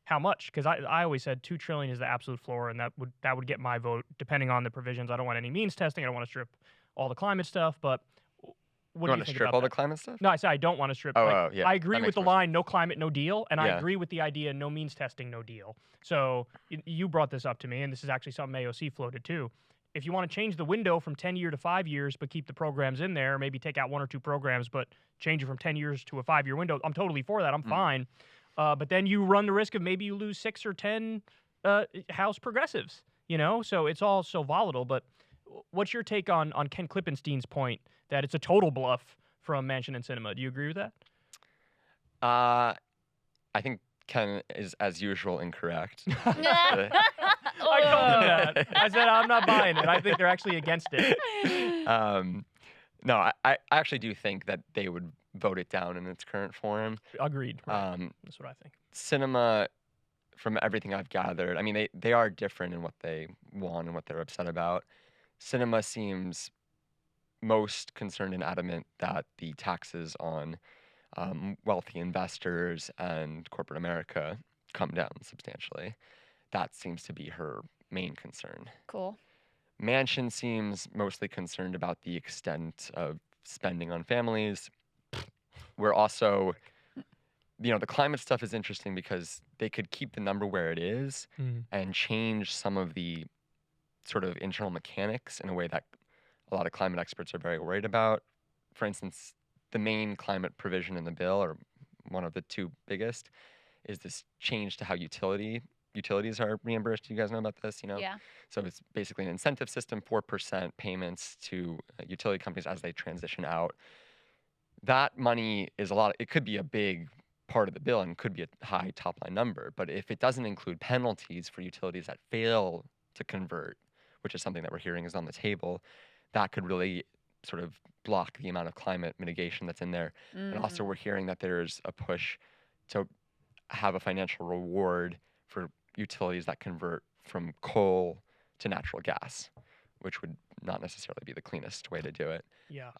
how much? Because I always said 2 trillion is the absolute floor, and that would get my vote, depending on the provisions. I don't want any means testing. I don't want to strip all the climate stuff, but what do you think about that? You want to strip all the climate stuff? No, I said I don't want to strip. Yeah. I agree with the line, no climate, no deal, and I Yeah. agree with the idea, no means testing, no deal. So you brought this up to me, and this is actually something AOC floated too. If you want to change the window from 10 year to 5 years, but keep the programs in there, maybe take out 1 or 2 programs, but change it from 10 years to a 5-year window, I'm totally for that. I'm fine. But then you run the risk of maybe you lose 6 or 10 House progressives, So it's all so volatile. But what's your take on Ken Klippenstein's point that it's a total bluff from Manchin and Sinema? Do you agree with that? I think Ken is, as usual, incorrect. I told him that. I said I'm not buying it. I think they're actually against it. No, I actually do think that they would vote it down in its current form. Agreed. Right. That's what I think. Sinema, from everything I've gathered, I mean, they are different in what they want and what they're upset about. Sinema seems most concerned and adamant that the taxes on wealthy investors and corporate America come down substantially. That seems to be her main concern. Cool. Manchin seems mostly concerned about the extent of spending on families. We're also, the climate stuff is interesting because they could keep the number where it is and change some of the sort of internal mechanics in a way that a lot of climate experts are very worried about. For instance, the main climate provision in the bill, or one of the 2 biggest, is this change to how utilities are reimbursed. Do you guys know about this? Yeah. So it's basically an incentive system, 4% payments to utility companies as they transition out. That money is it could be a big part of the bill and could be a high top line number. But if it doesn't include penalties for utilities that fail to convert, which is something that we're hearing is on the table, that could really sort of block the amount of climate mitigation that's in there. And also we're hearing that there's a push to have a financial reward for utilities that convert from coal to natural gas, which would not necessarily be the cleanest way to do it. Yeah.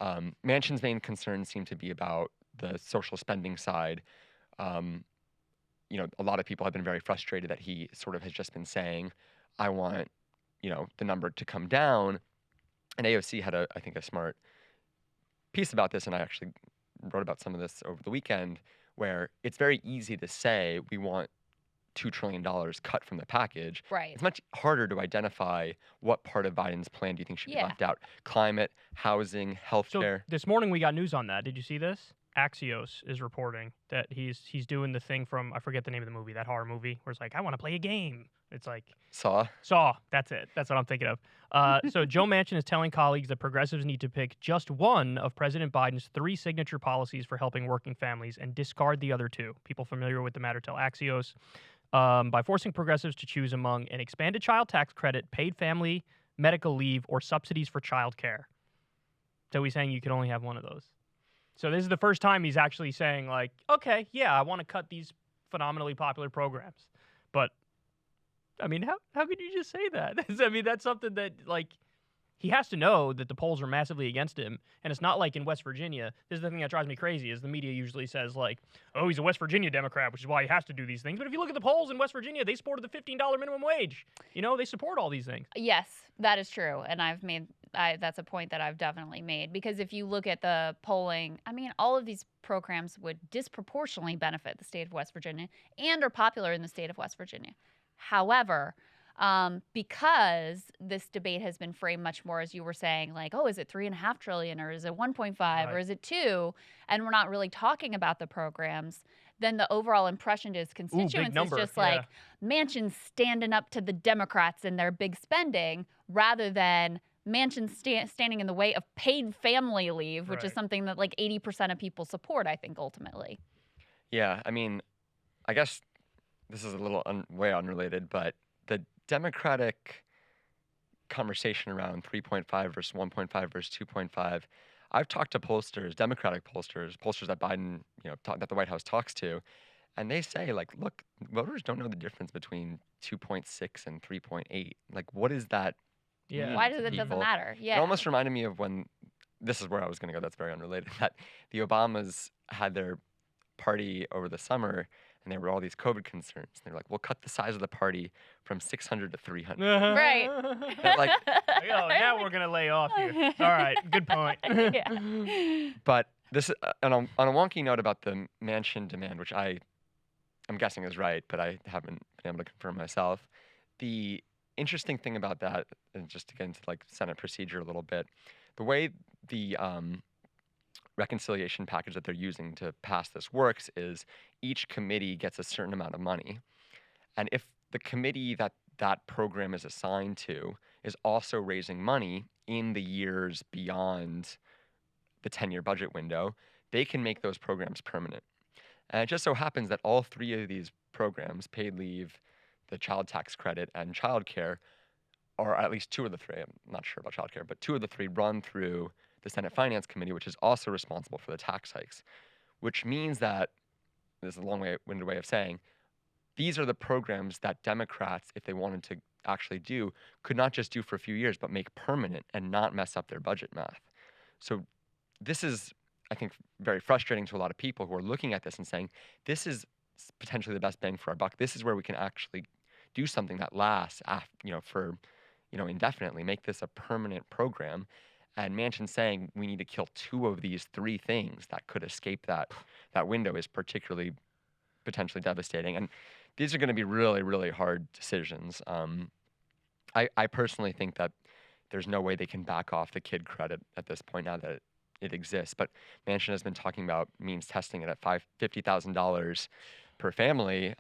Manchin's main concerns seem to be about the social spending side. A lot of people have been very frustrated that he sort of has just been saying, I want, the number to come down. And AOC had I think a smart piece about this, and I actually wrote about some of this over the weekend, where it's very easy to say we want $2 trillion cut from the package. Right. It's much harder to identify what part of Biden's plan do you think should be left out. Climate, housing, healthcare. So this morning we got news on that. Did you see this? Axios is reporting that he's doing the thing from, I forget the name of the movie, that horror movie, where it's like, I want to play a game. It's like Saw. That's it. That's what I'm thinking of. So Joe Manchin is telling colleagues that progressives need to pick just one of President Biden's 3 signature policies for helping working families and discard the other 2. People familiar with the matter tell Axios. by forcing progressives to choose among an expanded child tax credit, paid family medical leave, or subsidies for childcare. So he's saying you can only have one of those. So this is the first time he's actually saying, like, okay, yeah, I want to cut these phenomenally popular programs. But, I mean, how could you just say that? I mean, that's something that, like, he has to know that the polls are massively against him. And it's not like in West Virginia. This is the thing that drives me crazy, is the media usually says, like, oh, he's a West Virginia Democrat, which is why he has to do these things. But if you look at the polls in West Virginia, they supported the $15 minimum wage. You know, they support all these things. Yes, that is true. And that's a point that I've definitely made. Because if you look at the polling, I mean, all of these programs would disproportionately benefit the state of West Virginia and are popular in the state of West Virginia. However, because this debate has been framed much more, as you were saying, like, oh, is it $3.5 trillion or is it 1.5 or is it 2? And we're not really talking about the programs. Then the overall impression to his constituents is just like Manchin's standing up to the Democrats and their big spending, rather than Manchin standing in the way of paid family leave, which is something that like 80% of people support, I think, ultimately. Yeah, I mean, I guess this is a little way unrelated, but the Democratic conversation around 3.5 versus 1.5 versus 2.5, I've talked to pollsters, Democratic pollsters that Biden, that the White House talks to, and they say, like, look, voters don't know the difference between 2.6 and 3.8. Like, what is that? Yeah. Why does it doesn't matter? Yeah. It almost reminded me of when, this is where I was going to go, that's very unrelated, that the Obamas had their party over the summer, and there were all these COVID concerns. And they're like, we'll cut the size of the party from 600 to 300. Right. Like, oh, now we're going to lay off here. All right, good point. Yeah. But this, on a wonky note about the Manchin demand, which I'm guessing is right, but I haven't been able to confirm myself. The interesting thing about that, and just to get into like Senate procedure a little bit, the way the reconciliation package that they're using to pass this works is each committee gets a certain amount of money. And if the committee that program is assigned to is also raising money in the years beyond the 10-year budget window, they can make those programs permanent. And it just so happens that all three of these programs, paid leave, the child tax credit, and childcare, or at least two of the three, I'm not sure about childcare, but two of the three run through the Senate Finance Committee, which is also responsible for the tax hikes, which means that, this is a long-winded way of saying, these are the programs that Democrats, if they wanted to actually do, could not just do for a few years, but make permanent and not mess up their budget math. So this is, I think, very frustrating to a lot of people who are looking at this and saying, this is potentially the best bang for our buck. This is where we can actually do something that lasts, for indefinitely, make this a permanent program. And Manchin saying we need to kill two of these three things that could escape that window is particularly potentially devastating. And these are going to be really, really hard decisions. I personally think that there's no way they can back off the kid credit at this point now that it exists. But Manchin has been talking about means testing it at $50,000 per family,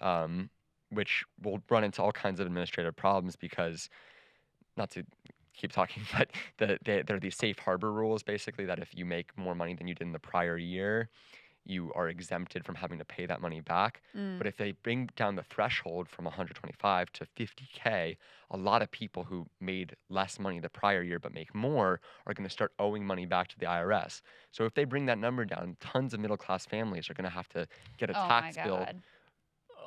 which will run into all kinds of administrative problems because, not to keep talking, but there are these safe harbor rules, basically, that if you make more money than you did in the prior year, you are exempted from having to pay that money back. But if they bring down the threshold from 125 to 50K, a lot of people who made less money the prior year but make more are going to start owing money back to the IRS. So if they bring that number down, tons of middle-class families are going to have to get a tax bill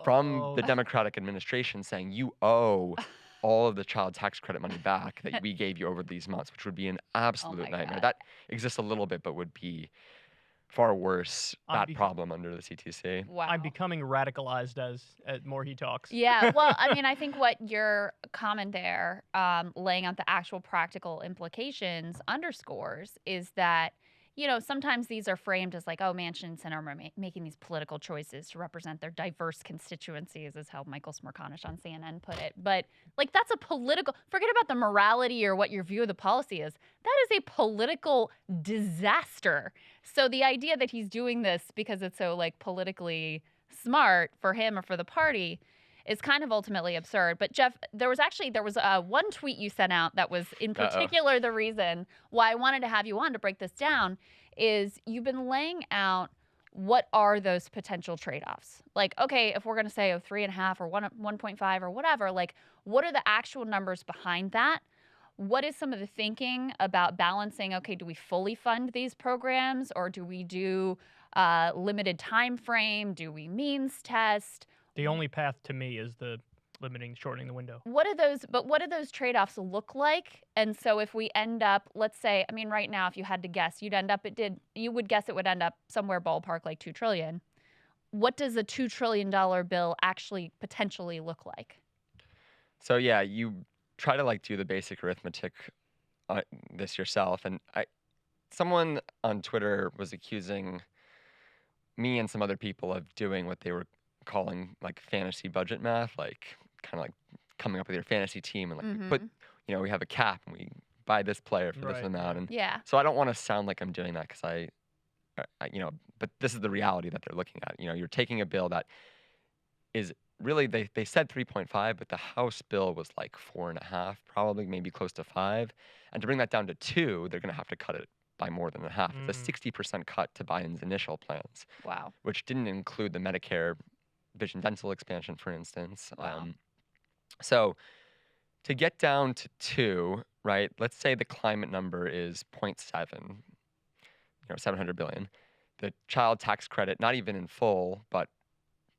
from the Democratic administration saying you owe all of the child tax credit money back that we gave you over these months, which would be an absolute nightmare. That exists a little bit, but would be far worse, that problem under the CTC. Wow. I'm becoming radicalized as more he talks. Yeah, well, I mean, I think what your comment there, laying out the actual practical implications, underscores is that, sometimes these are framed as like, oh, Manchin and Sinema are making these political choices to represent their diverse constituencies, is how Michael Smerconish on CNN put it. But, like, that's a political, forget about the morality or what your view of the policy is. That is a political disaster. So the idea that he's doing this because it's so, like, politically smart for him or for the party is kind of ultimately absurd. But Jeff, there was one tweet you sent out that was in particular the reason why I wanted to have you on to break this down, is you've been laying out what are those potential trade-offs? Like, okay, if we're going to say 3.5 or 1.5 or whatever, like, what are the actual numbers behind that? What is some of the thinking about balancing, okay, do we fully fund these programs, or do we do limited time frame? Do we means test? The only path to me is the shortening the window. What do those trade-offs look like? And so if we end up, let's say, I mean, right now, if you had to guess, you would guess it would end up somewhere ballpark like $2 trillion. What does a $2 trillion bill actually potentially look like? So yeah, you try to like do the basic arithmetic on this yourself, and someone on Twitter was accusing me and some other people of doing what they were calling like fantasy budget math, like kind of like coming up with your fantasy team and like we put, we have a cap and we buy this player for this amount, and Yeah. so I don't want to sound like I'm doing that because I but this is the reality that they're looking at. You're taking a bill that is really they said 3.5, but the House bill was like 4.5, probably maybe close to 5, and to bring that down to 2, they're going to have to cut it by more than a half. It's a 60% cut to Biden's initial plans. Wow. Which didn't include the Medicare vision dental expansion, for instance. Wow. So to get down to 2, right? Let's say the climate number is 0.7, 700 billion. The child tax credit, not even in full, but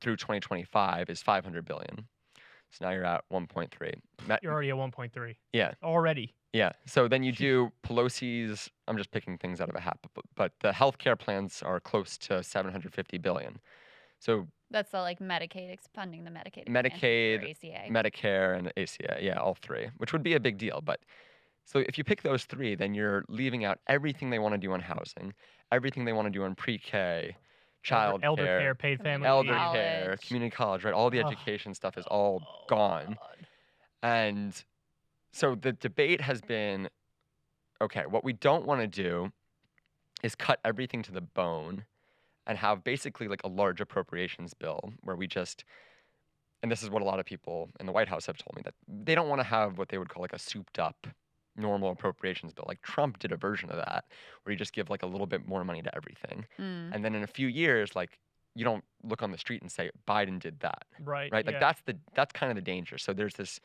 through 2025 is 500 billion. So now you're at 1.3. You're already at 1.3. Yeah. Already. Yeah. So then you do Pelosi's, I'm just picking things out of a hat, but the healthcare plans are close to 750 billion. So that's the like Medicaid, funding the Medicaid, ACA. Medicare, and ACA. Yeah, all 3, which would be a big deal. But so if you pick those 3, then you're leaving out everything they want to do on housing, everything they want to do on pre-K, child elder care, care, paid family elder leave. care, community college, right? All the education stuff is all gone. God. And so the debate has been, okay, what we don't want to do is cut everything to the bone and have basically like a large appropriations bill where we just, and this is what a lot of people in the White House have told me, that they don't want to have what they would call like a souped up normal appropriations bill. Like Trump did a version of that where you just give like a little bit more money to everything. And then in a few years, like you don't look on the street and say Biden did that. Right. Right. Like that's kind of the danger. So there's this,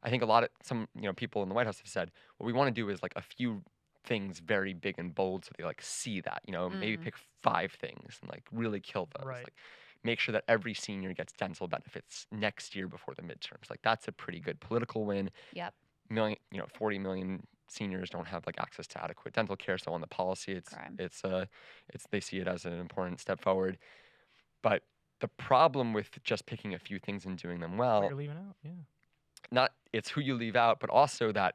I think some people in the White House have said, what we want to do is like a few things very big and bold so they like see that, maybe pick 5 things and like really kill those. Right. Like make sure that every senior gets dental benefits next year before the midterms. Like that's a pretty good political win. Yep. 40 million seniors don't have like access to adequate dental care. So on the policy, it's they see it as an important step forward. But the problem with just picking a few things and doing them well, you're leaving out, yeah. Not it's who you leave out, but also that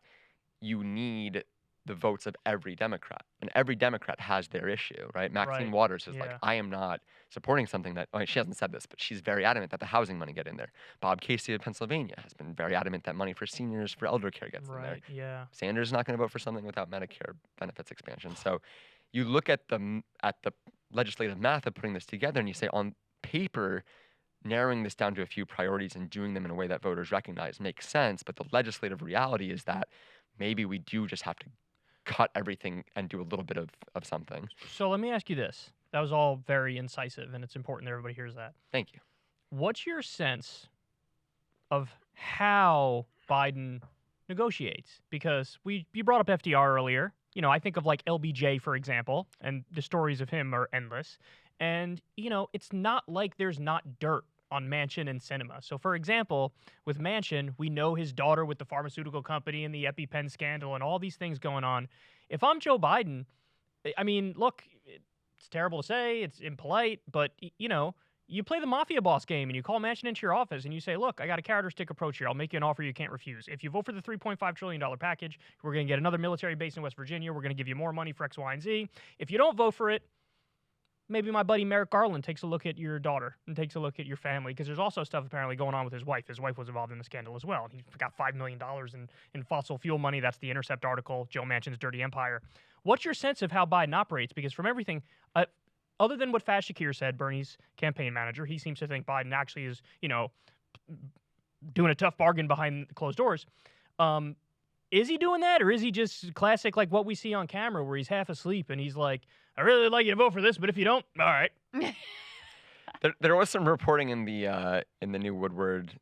you need the votes of every Democrat, and every Democrat has their issue, right? Maxine Waters is like, I am not supporting something that, she hasn't said this, but she's very adamant that the housing money get in there. Bob Casey of Pennsylvania has been very adamant that money for seniors, for elder care gets in there. Yeah. Sanders is not going to vote for something without Medicare benefits expansion. So you look at the legislative math of putting this together and you say, on paper, narrowing this down to a few priorities and doing them in a way that voters recognize makes sense. But the legislative reality is that maybe we do just have to cut everything and do a little bit of something. So let me ask you this. That was all very incisive, and it's important that everybody hears that. Thank you. What's your sense of how Biden negotiates? Because you brought up FDR earlier. I think of like LBJ, for example, and the stories of him are endless. And, it's not like there's not dirt on Manchin and Sinema. So, for example, with Manchin, we know his daughter with the pharmaceutical company and the EpiPen scandal and all these things going on. If I'm Joe Biden, I mean, look, it's terrible to say, it's impolite, but, you play the mafia boss game and you call Manchin into your office and you say, look, I got a carrot or stick approach here. I'll make you an offer you can't refuse. If you vote for the $3.5 trillion package, we're going to get another military base in West Virginia. We're going to give you more money for X, Y, and Z. If you don't vote for it, maybe my buddy Merrick Garland takes a look at your daughter and takes a look at your family, because there's also stuff apparently going on with his wife. His wife was involved in the scandal as well. He got $5 million in fossil fuel money. That's the Intercept article, Joe Manchin's Dirty Empire. What's your sense of how Biden operates? Because from everything, other than what Faz Shakir said, Bernie's campaign manager, he seems to think Biden actually is, doing a tough bargain behind closed doors. Is he doing that, or is he just classic like what we see on camera where he's half asleep and he's like, I really like you to vote for this, but if you don't, all right, There was some reporting in the new Woodward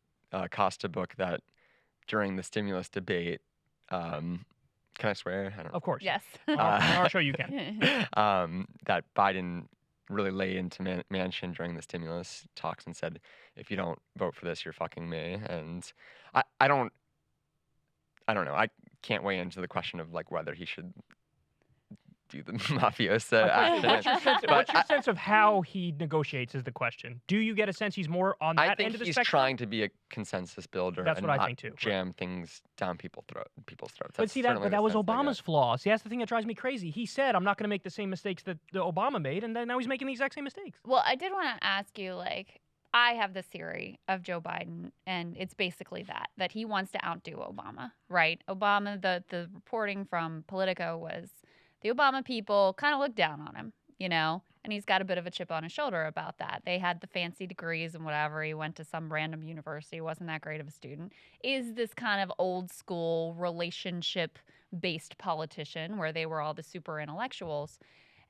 Costa book that during the stimulus debate, can I swear? I don't know. Of course. Yes. On our show you can. That Biden really lay into Manchin during the stimulus talks and said, if you don't vote for this, you're fucking me. And I don't know. I can't weigh into the question of like whether he should do the mafiosa action. What's your sense of how he negotiates is the question. Do you get a sense he's more on that I think end of the he's spectrum? trying to be a consensus builder That's and what I not think too. jam things down people's throats. But That's see, that certainly the was sense I Obama's get. flaw. See, that's the thing that drives me crazy. He said, I'm not going to make the same mistakes that Obama made, and then now he's making the exact same mistakes. Well, I did want to ask you, like, I have this theory of Joe Biden, and it's basically that he wants to outdo Obama, right? Obama, the reporting from Politico was the Obama people kind of looked down on him, you know, and he's got a bit of a chip on his shoulder about that. They had the fancy degrees and whatever. He went to some random university, wasn't that great of a student. Is this kind of old school relationship-based politician where they were all the super intellectuals.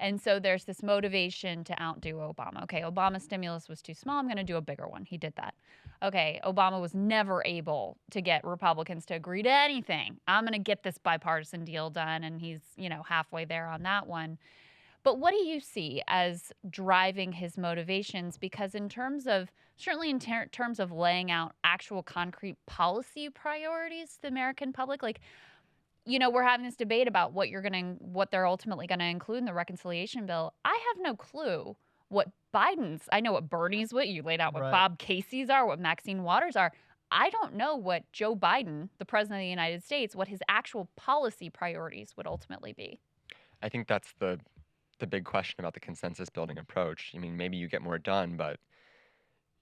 And so there's this motivation to outdo Obama. Okay, Obama's stimulus was too small. I'm going to do a bigger one. He did that. Okay, Obama was never able to get Republicans to agree to anything. I'm going to get this bipartisan deal done, and he's, halfway there on that one. But what do you see as driving his motivations? Because in terms of, certainly in terms of laying out actual concrete policy priorities to the American public, like, we're having this debate about what they're ultimately going to include in the reconciliation bill. I have no clue what Biden's. I know what Bernie's, what you laid out, what Right. Bob Casey's are, what Maxine Waters are. I don't know what Joe Biden, the president of the United States, what his actual policy priorities would ultimately be. I think that's the big question about the consensus building approach. I mean, maybe you get more done, but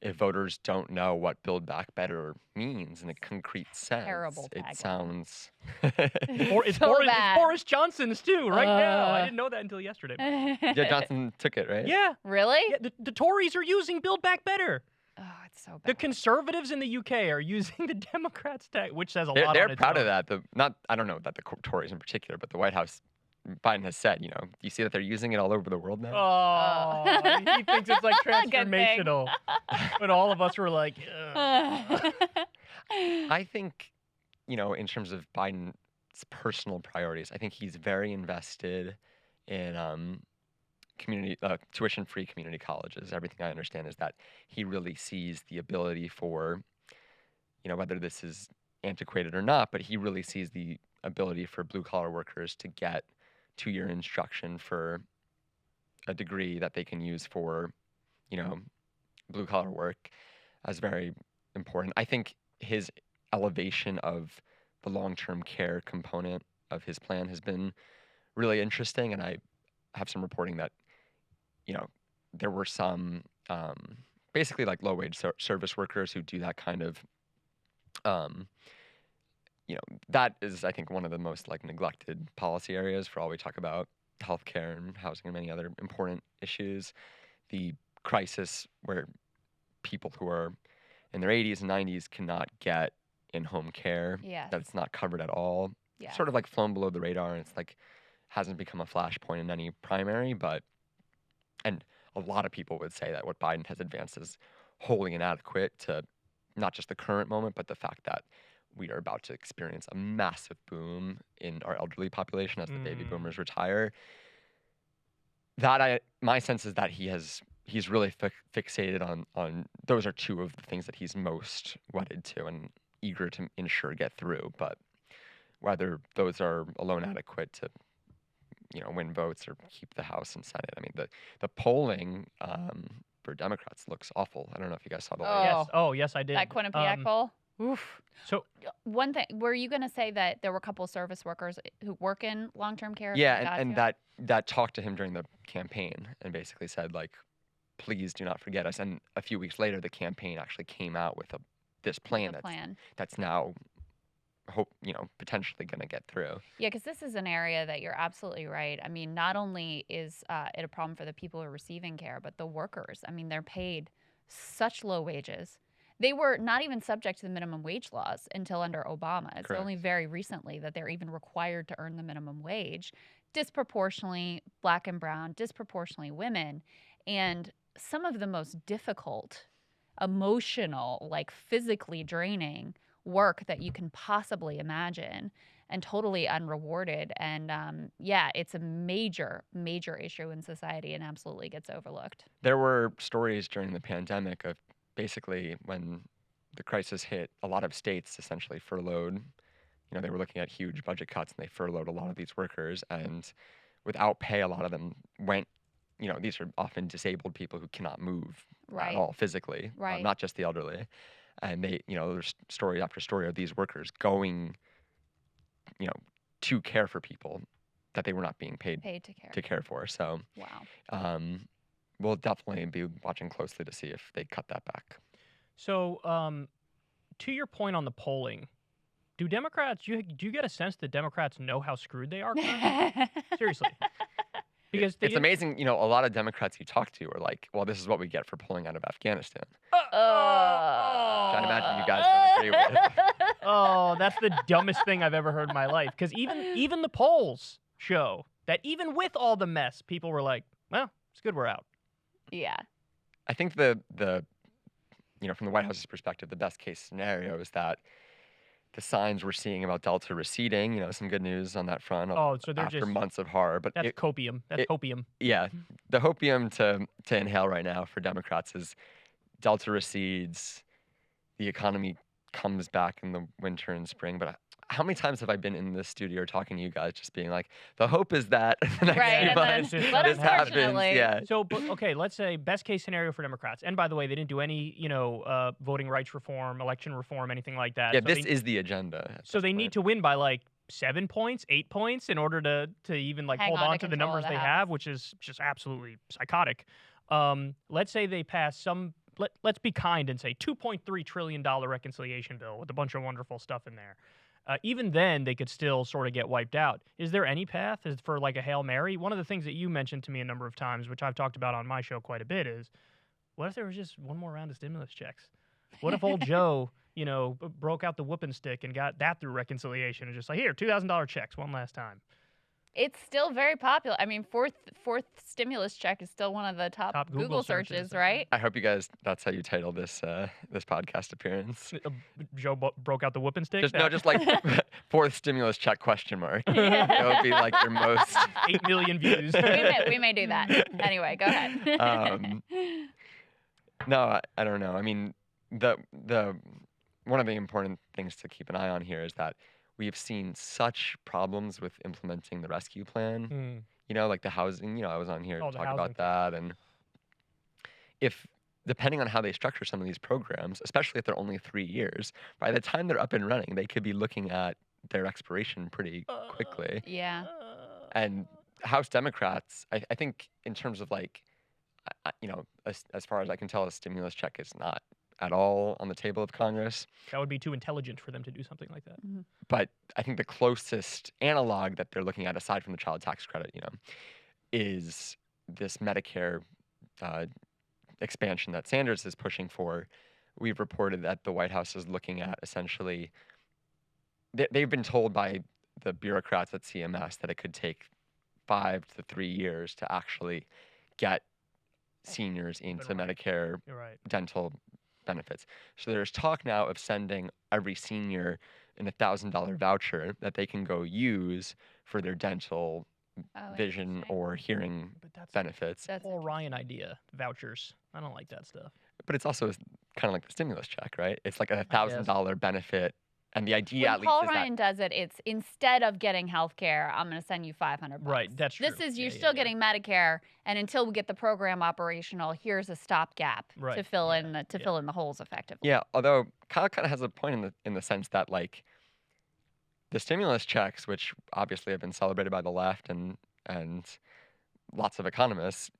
if voters don't know what Build Back Better means in a concrete sense, Terrible it tagline. sounds. Or it's, So Boris, bad. it's Boris Johnson's too, right now. I didn't know that until yesterday. Yeah, Johnson took it, right? Yeah. Really? Yeah, the Tories are using Build Back Better. Oh, it's so bad. The conservatives in the UK are using the Democrats' tag, which says a lot. They're on its proud own. of that. I don't know about the Tories in particular, but the White House, Biden has said, you see that they're using it all over the world now. Oh, he thinks it's like Good thing. transformational. But all of us were like, ugh. I think, in terms of Biden's personal priorities, I think he's very invested in tuition-free community colleges. Everything I understand is that he really sees the ability for, whether this is antiquated or not, but he really sees the ability for blue-collar workers to get 2-year instruction for a degree that they can use for, blue-collar work as very important. I think his elevation of the long-term care component of his plan has been really interesting, and I have some reporting that, there were some basically like low-wage service workers who do that kind of, that is, I think, one of the most like neglected policy areas for all we talk about healthcare and housing and many other important issues. The crisis where people who are in their 80s and 90s cannot get in-home care, Yes. that's not covered at all. Yeah. Sort of like flown below the radar, and it's like hasn't become a flashpoint in any primary, and a lot of people would say that what Biden has advanced is wholly inadequate to not just the current moment, but the fact that we are about to experience a massive boom in our elderly population as the baby boomers retire. My sense is that he's really fixated on those are two of the things that he's most wedded to and eager to ensure get through. But whether those are alone adequate to win votes or keep the House and Senate, I mean the polling for Democrats looks awful. I don't know if you guys saw the latest. Yes. Oh, yes, I did. That Quinnipiac poll? Oof. So One thing, were you going to say that there were a couple of service workers who work in long-term care? Yeah, and that talked to him during the campaign and basically said, like, please do not forget us. And a few weeks later, the campaign actually came out with this plan that's now potentially going to get through. Yeah, because this is an area that you're absolutely right. I mean, not only is it a problem for the people who are receiving care, but the workers. I mean, they're paid such low wages. They were not even subject to the minimum wage laws until under Obama. It's Correct. only very recently that they're even required to earn the minimum wage. Disproportionately Black and brown, disproportionately women. And some of the most difficult, emotional, like physically draining work that you can possibly imagine, and totally unrewarded. And yeah, it's a major, major issue in society and absolutely gets overlooked. There were stories during the pandemic of basically when the crisis hit, a lot of states essentially furloughed. They were looking at huge budget cuts and they furloughed a lot of these workers, and without pay, a lot of them went, these are often disabled people who cannot move Right. at all physically, Right. not just the elderly. And they, there's story after story of these workers going, to care for people that they were not being paid Paid to care. to care for. So Wow. we'll definitely be watching closely to see if they cut that back. So, to your point on the polling, do Democrats, do you get a sense that Democrats know how screwed they are currently? Seriously. Because It's amazing, a lot of Democrats you talk to are like, well, this is what we get for pulling out of Afghanistan. I imagine you guys don't agree with. Oh, that's the dumbest thing I've ever heard in my life. Because even the polls show that even with all the mess, people were like, well, it's good we're out. Yeah. I think the from the White House's perspective, the best case scenario is that the signs we're seeing about Delta receding, some good news on that front. Oh, so they're after just months of horror. But that's copium. That's hopium. Yeah, the hopium to inhale right now for Democrats is Delta recedes, the economy comes back in the winter and spring. But how many times have I been in this studio talking to you guys just being like, the hope is that the next Right, few and months then- this but this happens. unfortunately- Yeah. So, but, okay, let's say best case scenario for Democrats. And by the way, they didn't do any, voting rights reform, election reform, anything like that. Yeah, So this they, is the agenda. at so this they point. need to win by like 7 points, 8 points in order to even like Hang hold on to on to the control numbers the they House. have, which is just absolutely psychotic. Let's say they pass some. Let's be kind and say $2.3 trillion reconciliation bill with a bunch of wonderful stuff in there. Even then, they could still sort of get wiped out. Is there any path for like a Hail Mary? One of the things that you mentioned to me a number of times, which I've talked about on my show quite a bit, is what if there was just one more round of stimulus checks? What if old Joe, broke out the whooping stick and got that through reconciliation and just like, here, $2,000 checks one last time? It's still very popular. I mean, fourth stimulus check is still one of the top Google Google searches, searches, that's right? I hope you guys, that's how you title this this podcast appearance. Joe broke out the whooping stick? Just like fourth stimulus check question mark. Yeah. That would be like your most 8 million views. We may do that. Anyway, go ahead. No, I don't know. I mean, the one of the important things to keep an eye on here is that we have seen such problems with implementing the rescue plan. Like the housing. I was on here Oh, to the talk housing about that, and if depending on how they structure some of these programs, especially if they're only 3 years, by the time they're up and running, they could be looking at their expiration pretty quickly. Yeah. And House Democrats, I think, in terms of like, as far as I can tell, a stimulus check is not at all on the table of Congress. That would be too intelligent for them to do something like that. But I think the closest analog that they're looking at, aside from the child tax credit, is this Medicare expansion that Sanders is pushing for. We've reported that the White House is looking at essentially, they've been told by the bureaucrats at CMS that it could take 5 to 3 years to actually get seniors into running. Medicare You're right. dental benefits. So there's talk now of sending every senior an $1,000 voucher that they can go use for their dental, Oh, vision, interesting. or hearing But that's benefits. That's Paul Ryan idea, vouchers. I don't like that stuff. But it's also kind of like the stimulus check, right? It's like a $1,000 benefit. And the idea, When at least, Paul is Ryan does it, it's instead of getting health care, I'm going to send you $500. Right, that's This true. is you're Yeah, still yeah. getting Medicare, and until we get the program operational, here's a stopgap to Right, fill yeah, in the yeah. fill in the holes effectively. Yeah, although Kyle kind of has a point in the sense that, like, the stimulus checks, which obviously have been celebrated by the left and lots of economists,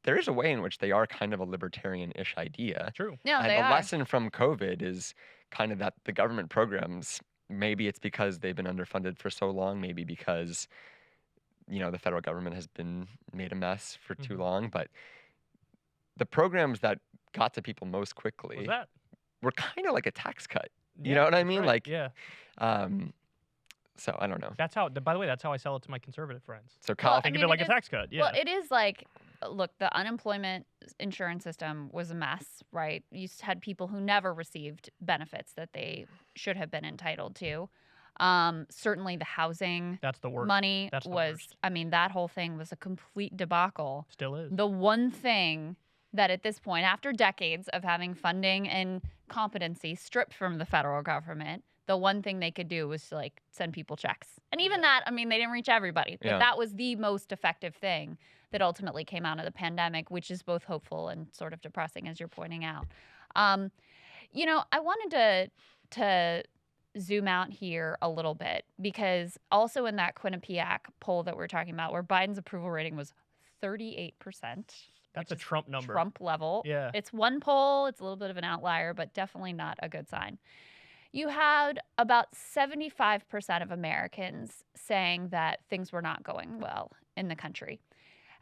there is a way in which they are kind of a libertarian-ish idea. True. No, And they the are. lesson from COVID is kind of that the government programs, maybe it's because they've been underfunded for so long, maybe because, the federal government has been made a mess for too Mhm. long, but the programs that got to people most What quickly was that? were kind of like a tax cut. You Yeah, know what I that's mean? right, Like, yeah. So I don't know. That's how. By the way, that's how I sell it to my conservative friends. So Kyle, I Think mean, of it like it a is- tax cut. Yeah. Well, it is like look, the unemployment insurance system was a mess, right? You had people who never received benefits that they should have been entitled to. Certainly the housing That's the worst. money That's the was, worst. I mean, that whole thing was a complete debacle. Still is. The one thing that at this point, after decades of having funding and competency stripped from the federal government, the one thing they could do was like send people checks. And even that, I mean, they didn't reach everybody, but Yeah. that was the most effective thing that ultimately came out of the pandemic, which is both hopeful and sort of depressing, as you're pointing out. You know, I wanted to zoom out here a little bit because also in that Quinnipiac poll that we're talking about, where Biden's approval rating was 38%. That's a Trump number. Trump level. Yeah. It's one poll. It's a little bit of an outlier, but definitely not a good sign. You had about 75% of Americans saying that things were not going well in the country.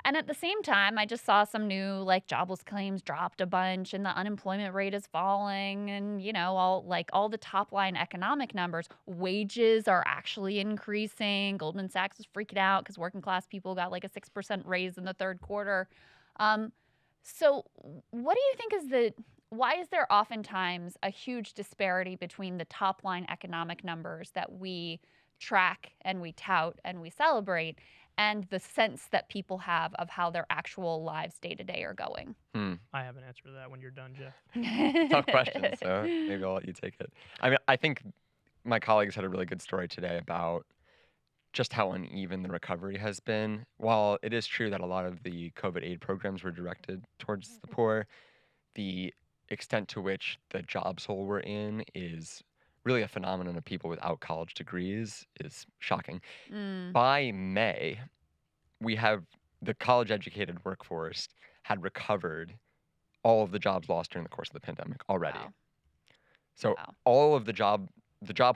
And at the same time, I just saw some new like jobless claims dropped a bunch and the unemployment rate is falling and, you know, all the top line economic numbers, wages are actually increasing. Goldman Sachs is freaking out because working class people got like a 6% raise in the third quarter. So what do you think why is there oftentimes a huge disparity between the top line economic numbers that we track and we tout and we celebrate and the sense that people have of how their actual lives day to day are going? I have an answer to that when you're done, Jeff. Tough question, so maybe I'll let you take it. I mean, I think my colleagues had a really good story today about just how uneven the recovery has been. While it is true that a lot of the COVID aid programs were directed towards the poor, the extent to which the jobs hole we're in is really a phenomenon of people without college degrees is shocking. By May, we have the college-educated workforce had recovered all of the jobs lost during the course of the pandemic already. Wow. So Wow. all of the job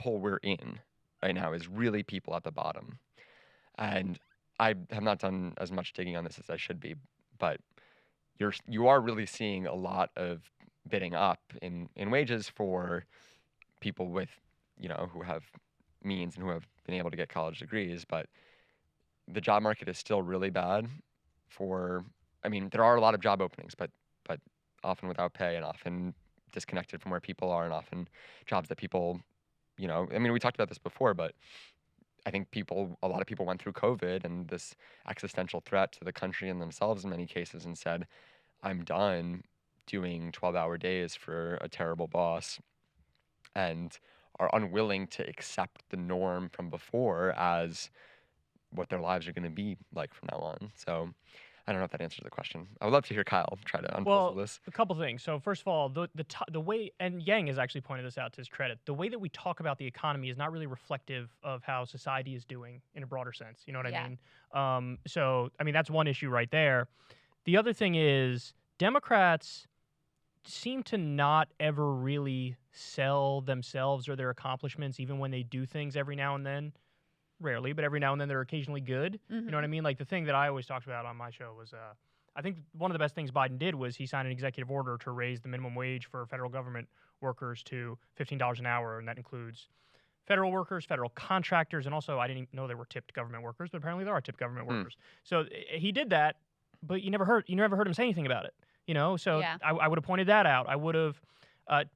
hole we're in right now is really people at the bottom. And I have not done as much digging on this as I should be, but you are really seeing a lot of bidding up in wages for people with, you know, who have means and who have been able to get college degrees. But the job market is still really bad I mean, there are a lot of job openings, but often without pay and often disconnected from where people are and often jobs that people, you know, I mean, we talked about this before, but I think a lot of people went through COVID and this existential threat to the country and themselves in many cases and said, I'm done doing 12-hour days for a terrible boss, and are unwilling to accept the norm from before as what their lives are going to be like from now on. So I don't know if that answers the question. I would love to hear Kyle try to unpuzzle this. A couple things. So first of all, the way, and Yang has actually pointed this out to his credit, the way that we talk about the economy is not really reflective of how society is doing in a broader sense. You know what I mean? So, I mean, that's one issue right there. The other thing is Democrats seem to not ever really sell themselves or their accomplishments, even when they do things every now and then. Rarely, but every now and then they're occasionally good. You know what I mean? Like the thing that I always talked about on my show was, I think one of the best things Biden did was he signed an executive order to raise the minimum wage for federal government workers to $15 an hour, and that includes federal workers, federal contractors, and also I didn't even know there were tipped government workers, but apparently there are tipped government workers. So he did that, but you never heard him say anything about it. You know, so I would have pointed that out. I would have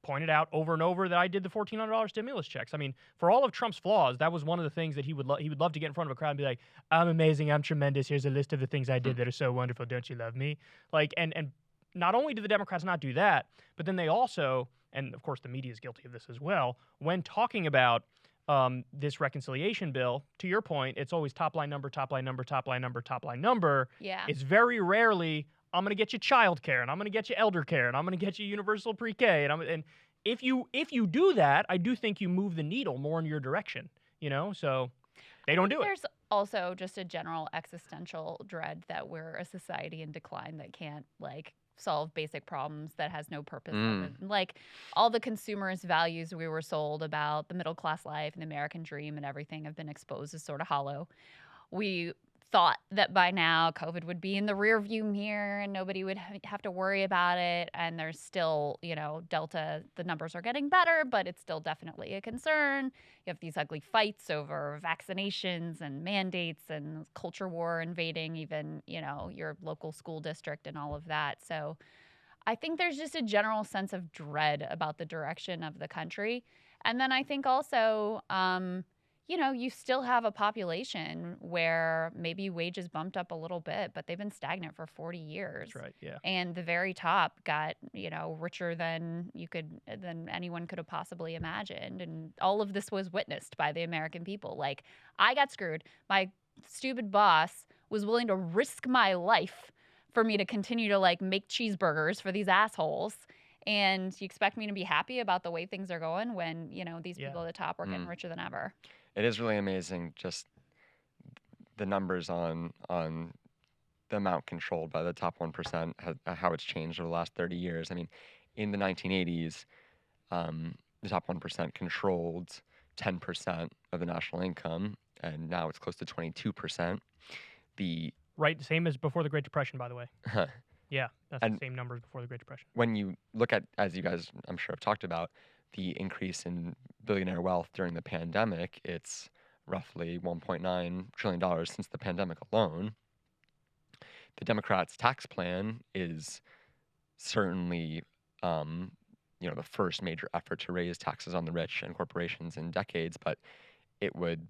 pointed out over and over that I did the $1,400 stimulus checks. I mean, for all of Trump's flaws, that was one of the things that he would love to get in front of a crowd and be like, I'm amazing, I'm tremendous, here's a list of the things I did that are so wonderful, don't you love me? Like, and not only do the Democrats not do that, but then they also, and of course the media is guilty of this as well, when talking about this reconciliation bill, to your point, it's always top line number, top line number, top line number, top line number. Yeah. It's very rarely, I'm going to get you child care, and I'm going to get you elder care, and I'm going to get you universal pre-K. And if you do that, I do think you move the needle more in your direction, you know? So they don't do it. There's also just a general existential dread that we're a society in decline that can't, like, solve basic problems, that has no purpose. Like, all the consumerist values we were sold about the middle-class life and the American dream and everything have been exposed as sort of hollow. We thought that by now COVID would be in the rearview mirror and nobody would have to worry about it. And there's still, Delta, the numbers are getting better, but it's still definitely a concern. You have these ugly fights over vaccinations and mandates and culture war invading even, your local school district and all of that. So I think there's just a general sense of dread about the direction of the country. And then I think also, you still have a population where maybe wages bumped up a little bit, but they've been stagnant for 40 years. That's right, yeah. And the very top got, richer than anyone could have possibly imagined. And all of this was witnessed by the American people. Like, I got screwed. My stupid boss was willing to risk my life for me to continue to make cheeseburgers for these assholes. And you expect me to be happy about the way things are going when, these people at the top are getting richer than ever. It is really amazing, just the numbers on the amount controlled by the top 1%, how it's changed over the last 30 years. I mean, in the 1980s, the top 1% controlled 10% of the national income, and now it's close to 22%. Right, same as before the Great Depression, by the way. Yeah, that's the same numbers before the Great Depression. When you look at, as you guys I'm sure have talked about, the increase in billionaire wealth during the pandemic, it's roughly $1.9 trillion since the pandemic alone. The Democrats' tax plan is certainly, the first major effort to raise taxes on the rich and corporations in decades, but it would,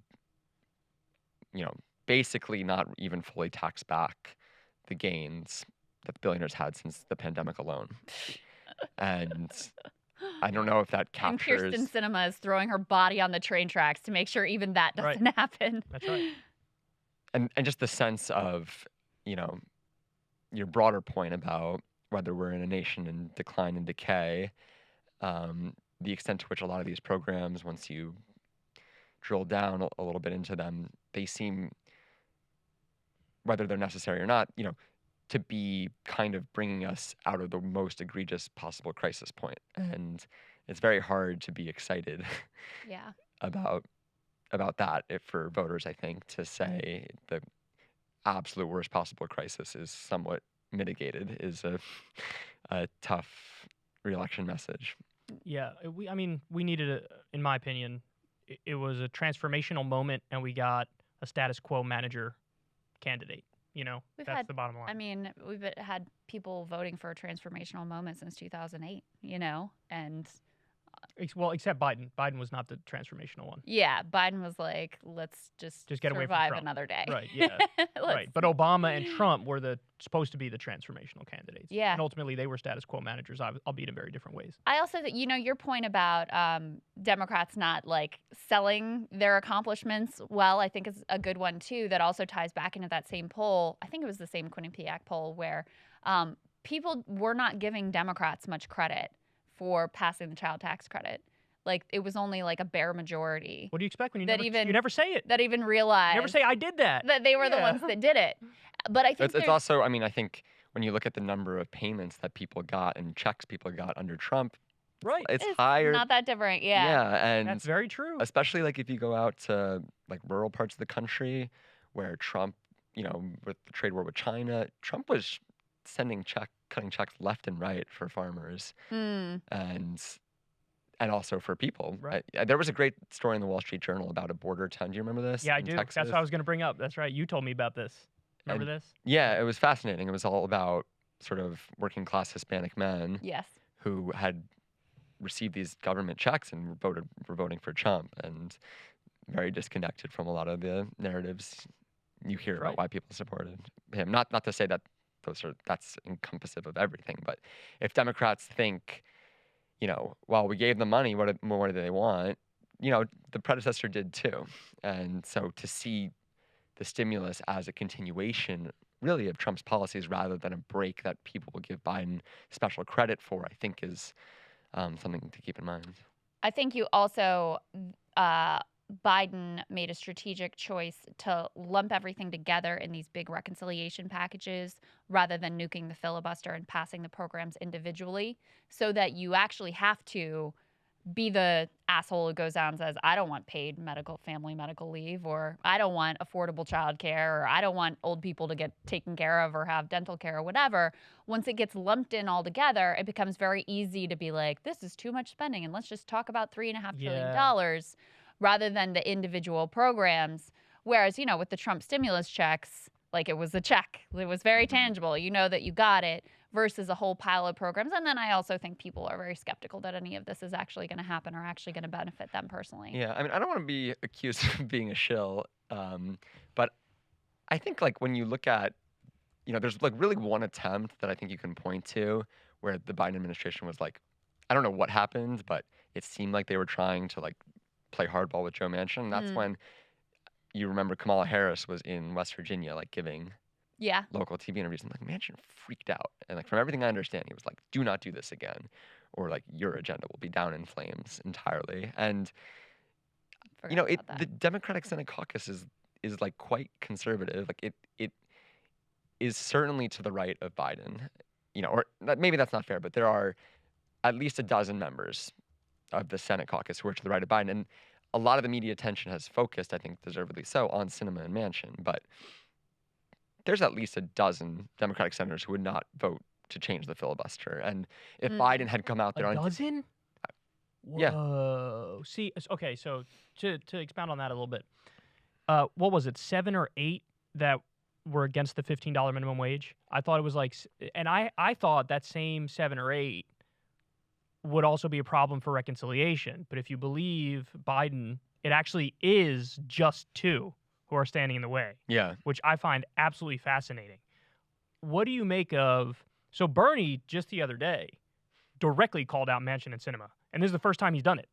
basically not even fully tax back the gains that the billionaires had since the pandemic alone. And I don't know if that captures... And Kirsten Sinema is throwing her body on the train tracks to make sure even that doesn't happen. That's right. And just the sense of, your broader point about whether we're in a nation in decline and decay, the extent to which a lot of these programs, once you drill down a little bit into them, they seem, whether they're necessary or not, to be kind of bringing us out of the most egregious possible crisis point. And it's very hard to be excited about that for voters, I think, to say the absolute worst possible crisis is somewhat mitigated is a tough re-election message. Yeah, we needed, in my opinion, it was a transformational moment, and we got a status quo manager candidate. That's the bottom line. We've had people voting for a transformational moment since 2008, and... Well, except Biden. Biden was not the transformational one. Yeah, Biden was like, let's just get away from survive Trump. another day. Right, yeah. Right. But Obama and Trump were supposed to be the transformational candidates. Yeah. And ultimately, they were status quo managers, albeit in very different ways. I also think, your point about Democrats not selling their accomplishments well, I think is a good one too. That also ties back into that same poll. I think it was the same Quinnipiac poll where people were not giving Democrats much credit for passing the child tax credit. It was only a bare majority. What do you expect when you never say it? That even realized. You never say, I did that. That they were the ones that did it. But I think it's also, I think when you look at the number of payments that people got and checks people got under Trump, right, it's higher. Not that different, yeah. Yeah, and that's very true. Especially if you go out to rural parts of the country where Trump, with the trade war with China, Trump was cutting checks left and right for farmers, and also for people. Right. There was a great story in the Wall Street Journal about a border town. Do you remember this? Yeah, I in do. Texas? That's what I was going to bring up. That's right. You told me about this. Remember this? Yeah, it was fascinating. It was all about sort of working class Hispanic men who had received these government checks and were voting for Trump, and very disconnected from a lot of the narratives you hear about why people supported him. Not to say that that's encompassive of everything, but if Democrats think, well, we gave them money, what more do they want? The predecessor did too. And so to see the stimulus as a continuation really of Trump's policies rather than a break that people will give Biden special credit for, I think is something to keep in mind. I think you also, Biden made a strategic choice to lump everything together in these big reconciliation packages rather than nuking the filibuster and passing the programs individually, so that you actually have to be the asshole who goes out and says, I don't want paid family medical leave, or I don't want affordable childcare, or I don't want old people to get taken care of or have dental care or whatever. Once it gets lumped in all together, it becomes very easy to be like, this is too much spending, and let's just talk about $3.5 trillion rather than the individual programs. Whereas, with the Trump stimulus checks, like it was a check. It was very tangible. You know that you got it versus a whole pile of programs. And then I also think people are very skeptical that any of this is actually going to happen or actually going to benefit them personally. Yeah, I mean, I don't want to be accused of being a shill, but I think like when you look at, there's like really one attempt that I think you can point to where the Biden administration was like, I don't know what happened, but it seemed like they were trying to like play hardball with Joe Manchin. And that's when you remember Kamala Harris was in West Virginia, like giving local TV interviews, and like Manchin freaked out. And like from everything I understand, he was like, "Do not do this again, or like your agenda will be down in flames entirely." And the Democratic Senate caucus is like quite conservative. Like it is certainly to the right of Biden, or maybe that's not fair, but there are at least a dozen members of the Senate caucus who are to the right of Biden, and a lot of the media attention has focused, I think deservedly so, on Sinema and Manchin, but there's at least a dozen Democratic senators who would not vote to change the filibuster. And if Biden had come out there a dozen? Yeah. Whoa. See, okay, so to expound on that a little bit, what was it, 7 or 8 that were against the $15 minimum wage? I thought it was like, and I thought that same 7 or 8 would also be a problem for reconciliation. But if you believe Biden, it actually is just 2 who are standing in the way. Yeah. Which I find absolutely fascinating. What do you make of... So Bernie, just the other day, directly called out Manchin and Sinema. And this is the first time he's done it.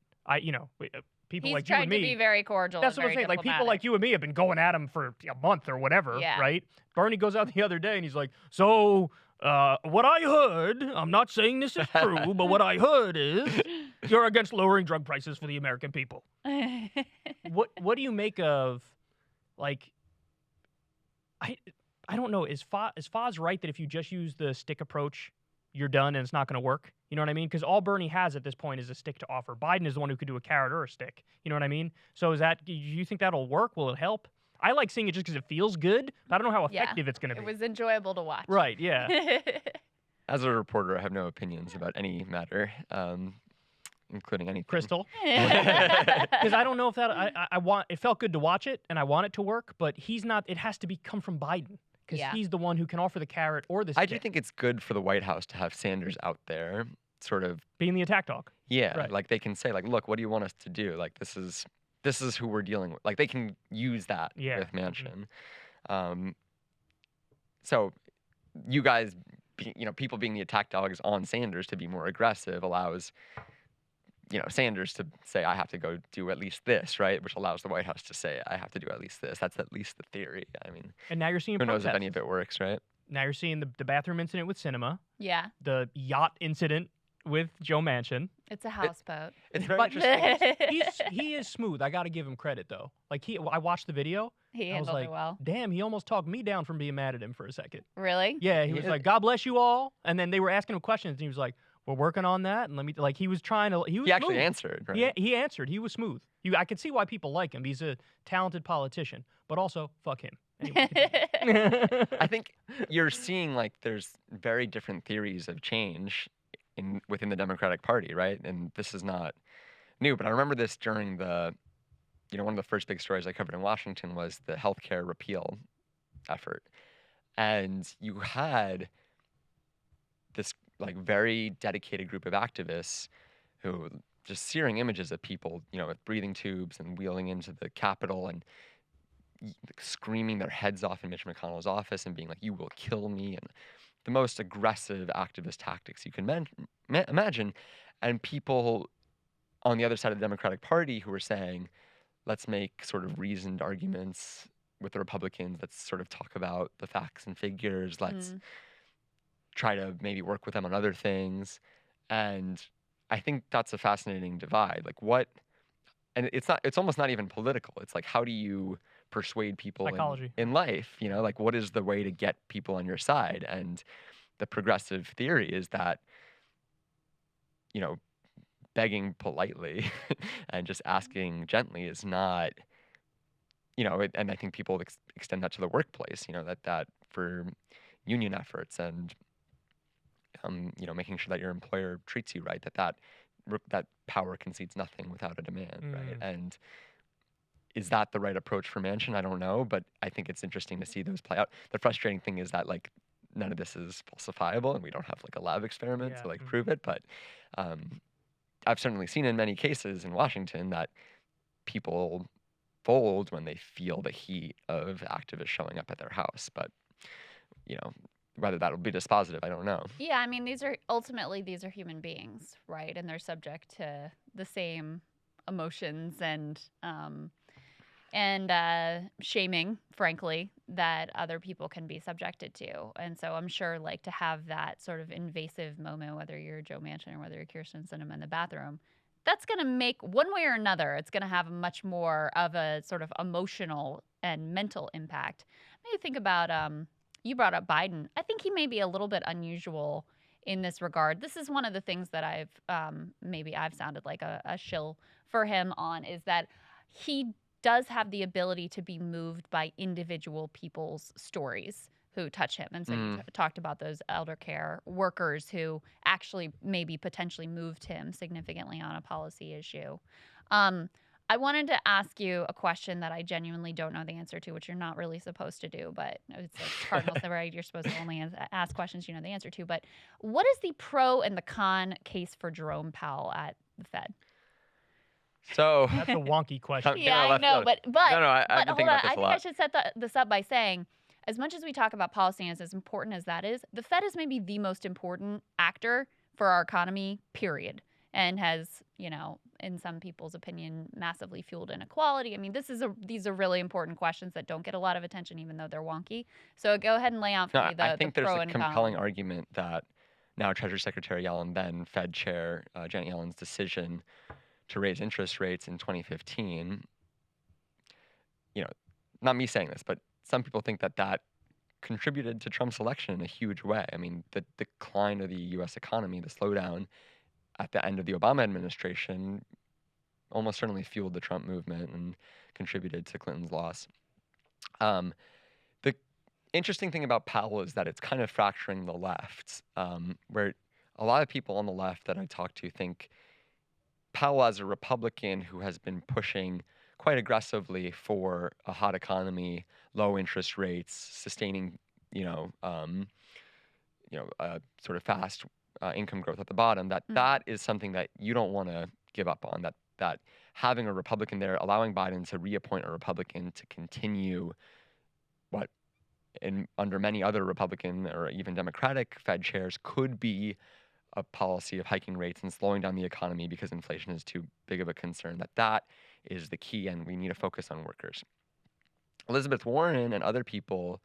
People like you and me... He's tried to be very cordial. That's what I'm saying. Like, people like you and me have been going at him for a month or whatever, right? Bernie goes out the other day and he's like, so... what I heard, I'm not saying this is true, but what I heard is you're against lowering drug prices for the American people. What do you make of, like, I don't know, is Foz right that if you just use the stick approach, you're done and it's not going to work? You know what I mean? Because all Bernie has at this point is a stick to offer. Biden is the one who could do a carrot or a stick. You know what I mean? So do you think that'll work? Will it help? I like seeing it just because it feels good, but I don't know how effective it's going to be. It was enjoyable to watch. Right, yeah. As a reporter, I have no opinions about any matter, including anything. Krystal? Because I don't know if that, it felt good to watch it, and I want it to work, but it has to come from Biden, because he's the one who can offer the carrot or the stick. I do think it's good for the White House to have Sanders out there, sort of... being the attack dog. Yeah, right. Like they can say, like, look, what do you want us to do? Like, this is who we're dealing with. Like, they can use that with Manchin. So you guys, people being the attack dogs on Sanders to be more aggressive allows, Sanders to say, I have to go do at least this, right? Which allows the White House to say, I have to do at least this. That's at least the theory. I mean, and now you're seeing who knows if any of it works, right? Now you're seeing the bathroom incident with Sinema. Yeah. The yacht incident with Joe Manchin. It's a houseboat. It's very interesting. He is smooth. I got to give him credit, though. Like, I watched the video. He handled it well. Damn, he almost talked me down from being mad at him for a second. Really? Yeah, he was like, God bless you all. And then they were asking him questions, and he was like, we're working on that. And he was trying to, he actually smooth. Answered, right? He answered. He was smooth. I could see why people like him. He's a talented politician, but also, fuck him. Anyway, I think you're seeing, like, there's very different theories of change within the Democratic Party, right? And this is not new, but I remember this during the, one of the first big stories I covered in Washington was the healthcare repeal effort. And you had this, like, very dedicated group of activists who just searing images of people, with breathing tubes and wheeling into the Capitol and screaming their heads off in Mitch McConnell's office and being like, you will kill me, and the most aggressive activist tactics you can imagine. And people on the other side of the Democratic Party who were saying, let's make sort of reasoned arguments with the Republicans. Let's sort of talk about the facts and figures. Let's try to maybe work with them on other things. And I think that's a fascinating divide. Like and it's almost not even political. It's like, how do you persuade people in life? Like, what is the way to get people on your side? And the progressive theory is that, begging politely and just asking gently is not, and I think people extend that to the workplace, that for union efforts and, making sure that your employer treats you right, that power concedes nothing without a demand, right? And is that the right approach for Manchin? I don't know, but I think it's interesting to see those play out. The frustrating thing is that like none of this is falsifiable, and we don't have like a lab experiment to like prove it. But I've certainly seen in many cases in Washington that people fold when they feel the heat of activists showing up at their house. But whether that'll be dispositive, I don't know. Yeah, I mean, these are human beings, right? And they're subject to the same emotions and shaming, frankly, that other people can be subjected to. And so I'm sure, like, to have that sort of invasive moment, whether you're Joe Manchin or whether you're Kirsten Sinema in the bathroom, that's going to make, one way or another, it's going to have much more of a sort of emotional and mental impact. Maybe think about, you brought up Biden. I think he may be a little bit unusual in this regard. This is one of the things that I've sounded like a shill for him on, is that he does have the ability to be moved by individual people's stories who touch him. And so you talked about those elder care workers who actually maybe potentially moved him significantly on a policy issue. I wanted to ask you a question that I genuinely don't know the answer to, which you're not really supposed to do, but it's like Cardinals, right? You're supposed to only ask questions you know the answer to. But what is the pro and the con case for Jerome Powell at the Fed? So that's a wonky question. Yeah, I know, but no, but hold on. I think I should. should set this up by saying, as much as we talk about policy and as important as that is, the Fed is maybe the most important actor for our economy, period, and has, in some people's opinion, massively fueled inequality. I mean, these are really important questions that don't get a lot of attention, even though they're wonky. So go ahead and lay out for me I think the there's pro a and compelling con. argument that now Treasury Secretary Yellen, then Fed Chair Janet Yellen's decision to raise interest rates in 2015, not me saying this, but some people think that contributed to Trump's election in a huge way. I mean, the decline of the U.S. economy, the slowdown at the end of the Obama administration almost certainly fueled the Trump movement and contributed to Clinton's loss. The interesting thing about Powell is that it's kind of fracturing the left, where a lot of people on the left that I talk to think Powell, as a Republican who has been pushing quite aggressively for a hot economy, low interest rates, sustaining, sort of fast income growth at the bottom, that is something that you don't want to give up on. That having a Republican there, allowing Biden to reappoint a Republican to continue what under many other Republican or even Democratic Fed chairs could be a policy of hiking rates and slowing down the economy because inflation is too big of a concern, that is the key, and we need to focus on workers. Elizabeth Warren and other people,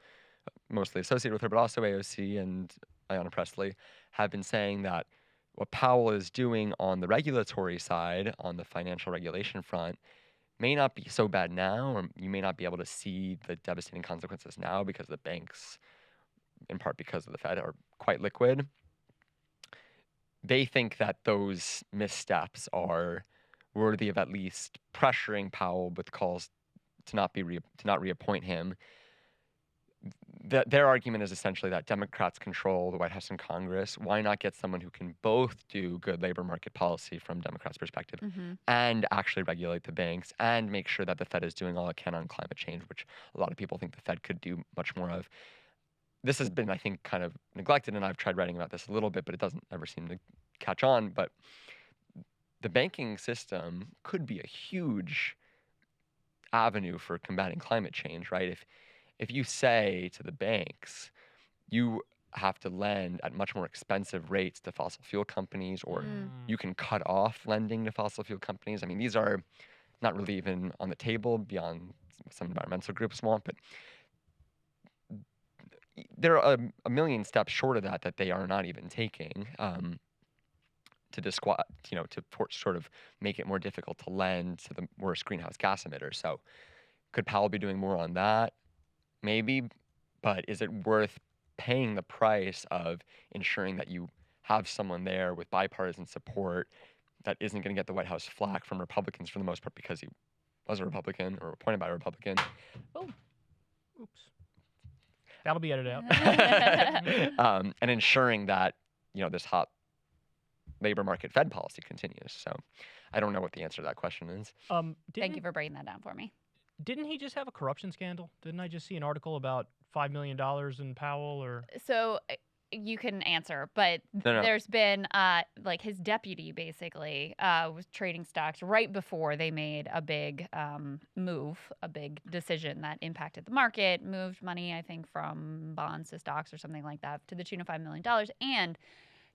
mostly associated with her, but also AOC and Ayanna Pressley, have been saying that what Powell is doing on the regulatory side, on the financial regulation front, may not be so bad now, or you may not be able to see the devastating consequences now because the banks, in part because of the Fed, are quite liquid. They think that those missteps are worthy of at least pressuring Powell with calls to not reappoint him. Their argument is essentially that Democrats control the White House and Congress. Why not get someone who can both do good labor market policy from Democrats' perspective and actually regulate the banks and make sure that the Fed is doing all it can on climate change, which a lot of people think the Fed could do much more of. This has been, I think, kind of neglected, and I've tried writing about this a little bit, but it doesn't ever seem to catch on. But the banking system could be a huge avenue for combating climate change, right? If you say to the banks, you have to lend at much more expensive rates to fossil fuel companies, or you can cut off lending to fossil fuel companies. I mean, these are not really even on the table beyond what some environmental groups want, but there are a million steps short of that they are not even taking to sort of make it more difficult to lend to the worst greenhouse gas emitters. So could Powell be doing more on that? Maybe, but is it worth paying the price of ensuring that you have someone there with bipartisan support that isn't going to get the White House flack from Republicans for the most part because he was a Republican or appointed by a Republican. Oh, oops. That'll be edited out. And ensuring that, this hot labor market Fed policy continues. So I don't know what the answer to that question is. Thank you for breaking that down for me. Didn't he just have a corruption scandal? Didn't I just see an article about $5 million in Powell or? So you can answer, but No. there's been like his deputy basically was trading stocks right before they made a big move, a big decision that impacted the market, moved money, I think, from bonds to stocks or something like that to the tune of $5 million, and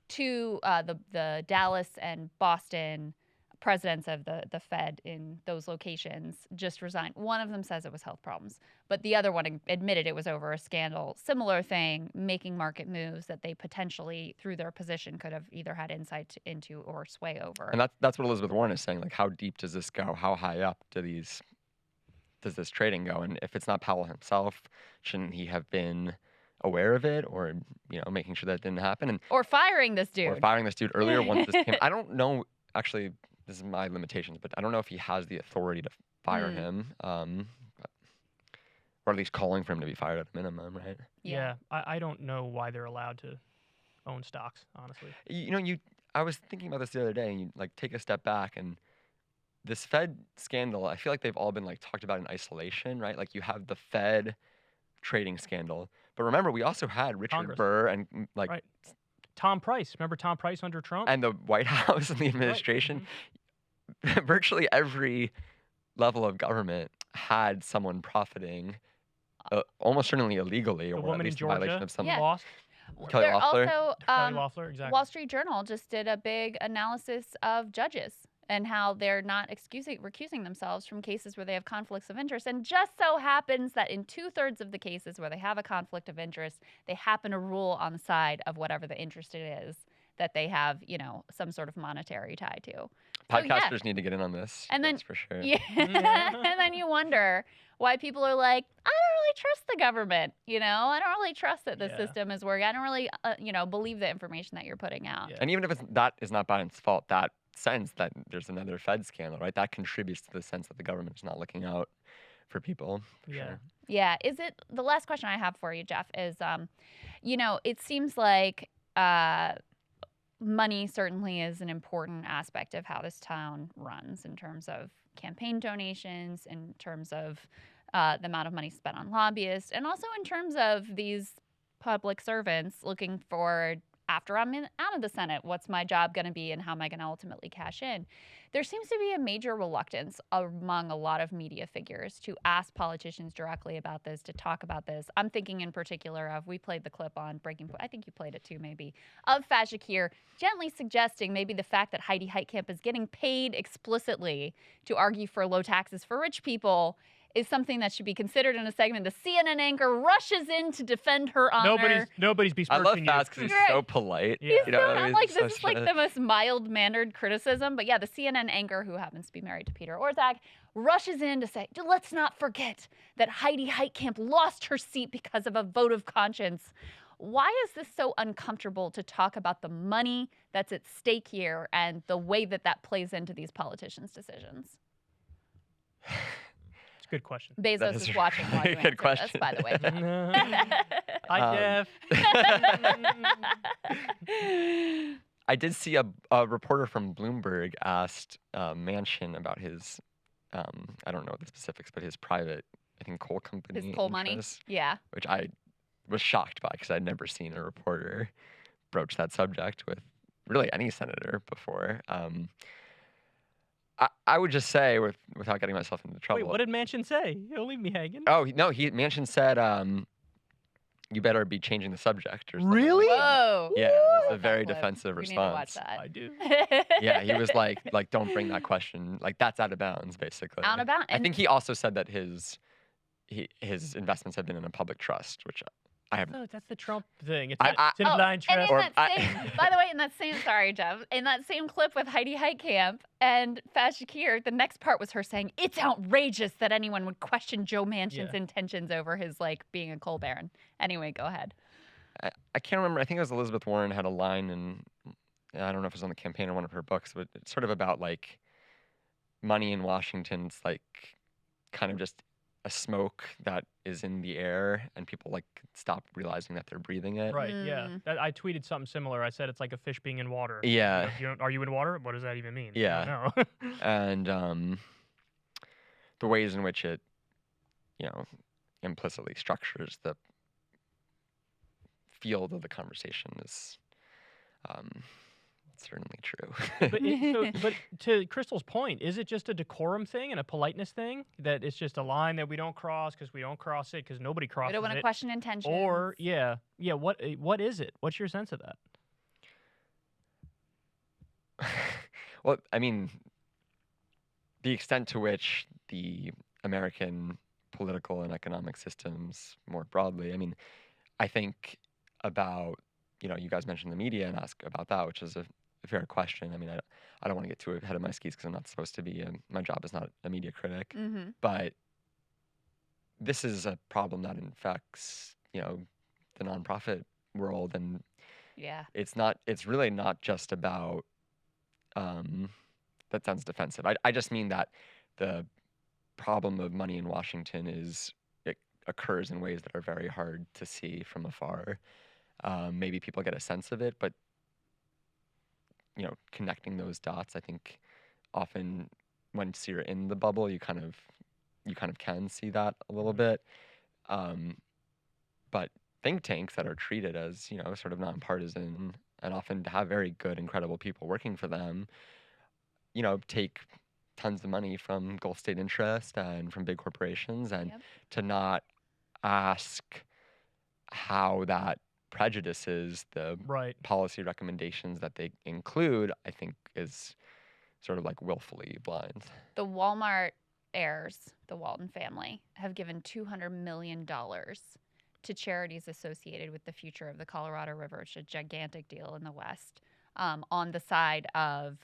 to the Dallas and Boston presidents of the Fed in those locations just resigned. One of them says it was health problems, but the other one admitted it was over a scandal. Similar thing, making market moves that they potentially, through their position, could have either had insight into or sway over. And that's what Elizabeth Warren is saying. Like, how deep does this go? How high up does this trading go? And if it's not Powell himself, shouldn't he have been aware of it, or making sure that didn't happen, or firing this dude, or firing this dude earlier once this came? I don't know. Actually, this is my limitations, but I don't know if he has the authority to fire him, or at least calling for him to be fired at a minimum, right? Yeah, I don't know why they're allowed to own stocks, honestly. I was thinking about this the other day, and you take a step back, and this Fed scandal, I feel like they've all been talked about in isolation, right? Like, you have the Fed trading scandal, but remember, we also had Richard Congress. Burr and Right. Tom Price. Remember Tom Price under Trump? and the White House and the administration. Right. Virtually every level of government had someone profiting, almost certainly illegally, The or at woman in least in violation Georgia of some. Yeah. lost. Kelly They're Loeffler? also Kelly Loeffler, exactly. Wall Street Journal just did a big analysis of judges and how they're not recusing themselves from cases where they have conflicts of interest. And just so happens that in 2/3 of the cases where they have a conflict of interest, they happen to rule on the side of whatever the interest it is that they have, some sort of monetary tie to. Podcasters need to get in on this. And then- that's for sure. Yeah. And then you wonder why people are like, I don't really trust the government. I don't really trust that the Yeah. system is working. I don't really, believe the information that you're putting out. Yeah. And even if that is not Biden's fault, that sense that there's another Fed scandal, right? That contributes to the sense that the government is not looking out for people. For Yeah. sure. Yeah. Is it the last question I have for you, Jeff, is, it seems like money certainly is an important aspect of how this town runs in terms of campaign donations, in terms of the amount of money spent on lobbyists, and also in terms of these public servants looking for, after I'm out of the Senate, what's my job going to be and how am I going to ultimately cash in? There seems to be a major reluctance among a lot of media figures to ask politicians directly about this, to talk about this. I'm thinking in particular of, we played the clip on Breaking Point, I think you played it too maybe, of Fashakir gently suggesting maybe the fact that Heidi Heitkamp is getting paid explicitly to argue for low taxes for rich people is something that should be considered in a segment. The CNN anchor rushes in to defend her honor. Nobody's I love besmirching Faz because you. he's so polite. Yeah. He's so, I mean, I'm like, so this is like shy. the most mild-mannered criticism. But yeah, the CNN anchor, who happens to be married to Peter Orszag, rushes in to say, let's not forget that Heidi Heitkamp lost her seat because of a vote of conscience. Why is this so uncomfortable to talk about the money that's at stake here and the way that that plays into these politicians' decisions? It's a good question. Bezos That is is a watching while you really answer good question. this, by the way. Hi, Jeff. I did see a reporter from Bloomberg asked Manchin about his, I don't know the specifics, but his private, I think, coal company. His coal money? interests, Yeah. which I was shocked by because I'd never seen a reporter broach that subject with really any senator before. I would just say, without getting myself into trouble. Wait, what did Manchin say? Don't leave me hanging. Oh no, Manchin said, "You better be changing the subject." Or something Really? Like that. Whoa. Yeah, it was a Love very that clip. defensive We response. need to watch I do. that. Yeah, he was like, don't bring that question. Like, that's out of bounds, basically. Out of bounds. I think he also said that his investments have been in a public trust, which I have. Oh, that's the Trump thing. It's, I- it's in a blind and trust. in Or that same, by the way, in that same, sorry, Jeff, in that same clip with Heidi Heitkamp and Faz Shakir, the next part was her saying, it's outrageous that anyone would question Joe Manchin's Yeah. intentions over his, being a coal baron. Anyway, go ahead. I can't remember. I think it was Elizabeth Warren had a line I don't know if it was on the campaign or one of her books, but it's sort of about like money in Washington's like kind of just a smoke that is in the air, and people like stop realizing that they're breathing it. Right. Yeah. I tweeted something similar. I said it's like a fish being in water. Yeah. Are you in water? What does that even mean? Yeah. I don't know. And the ways in which it, implicitly structures the field of the conversation is certainly true. But to Krystal's point, is it just a decorum thing and a politeness thing that it's just a line that we don't cross because we don't cross it because nobody crosses it? We don't want to question intentions. Or what is it? What's your sense of that? Well, I mean, the extent to which the American political and economic systems more broadly, I mean, I think about, you guys mentioned the media and ask about that, which is a fair question. I mean, I don't want to get too ahead of my skis because I'm not supposed to be, my job is not a media critic, but this is a problem that infects, the nonprofit world. And it's really not just about, that sounds defensive. I just mean that the problem of money in Washington it occurs in ways that are very hard to see from afar. Maybe people get a sense of it, but connecting those dots, I think often once you're in the bubble, you kind of can see that a little bit. But think tanks that are treated as, sort of nonpartisan and often have very good, incredible people working for them, take tons of money from Gulf State interest and from big corporations, and to not ask how that prejudices the policy recommendations that they include, I think is sort of like willfully blind. The Walmart heirs, the Walton family, have given $200 million to charities associated with the future of the Colorado River. It's a gigantic deal in the West, on the side of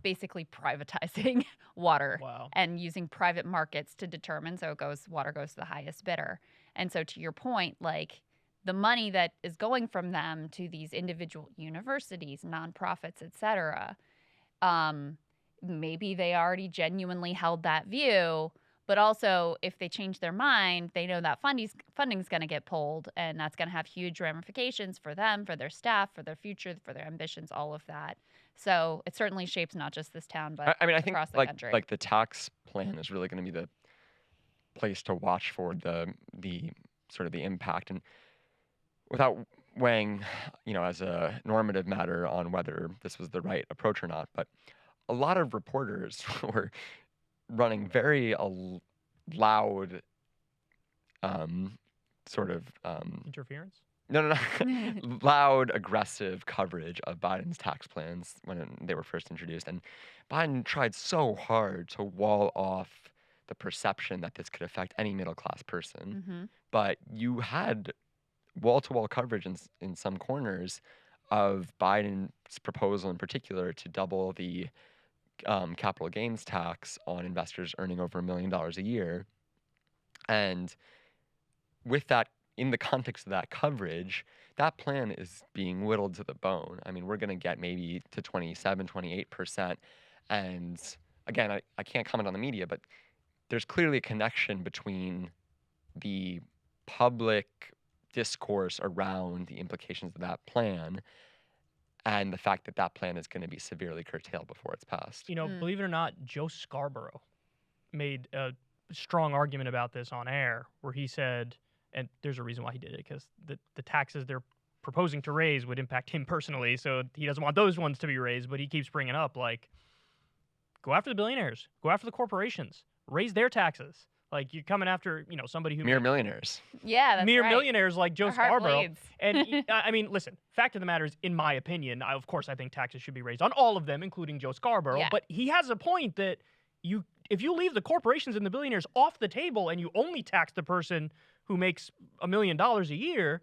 basically privatizing water and using private markets to determine. So water goes to the highest bidder. And so to your point, like the money that is going from them to these individual universities, nonprofits, et cetera, maybe they already genuinely held that view, but also if they change their mind, they know that funding's going to get pulled, and that's going to have huge ramifications for them, for their staff, for their future, for their ambitions, all of that. So it certainly shapes not just this town, but I think across the country. Like the tax plan is really going to be the place to watch for the sort of the impact, and without weighing, as a normative matter on whether this was the right approach or not, but a lot of reporters were running very loud sort of interference. No. Loud, aggressive coverage of Biden's tax plans when they were first introduced. And Biden tried so hard to wall off the perception that this could affect any middle-class person. But you had wall-to-wall coverage in some corners of Biden's proposal in particular to double the capital gains tax on investors earning over $1 million a year. And with that, in the context of that coverage, that plan is being whittled to the bone. I mean, we're going to get maybe to 27, 28%. And again, I can't comment on the media, but there's clearly a connection between the public discourse around the implications of that plan and the fact that that plan is going to be severely curtailed before it's passed. Believe it or not, Joe Scarborough made a strong argument about this on air, where he said, and there's a reason why he did it, because the taxes they're proposing to raise would impact him personally, so he doesn't want those ones to be raised, but he keeps bringing up, like, go after the billionaires, go after the corporations, raise their taxes. Like, you're coming after, somebody who... Mere millionaires. Yeah, that's mere right. millionaires like Joe Our heart Scarborough. bleeds. And, I mean, listen, fact of the matter is, in my opinion, of course I think taxes should be raised on all of them, including Joe Scarborough, Yeah. but he has a point that if you leave the corporations and the billionaires off the table and you only tax the person who makes $1 million a year,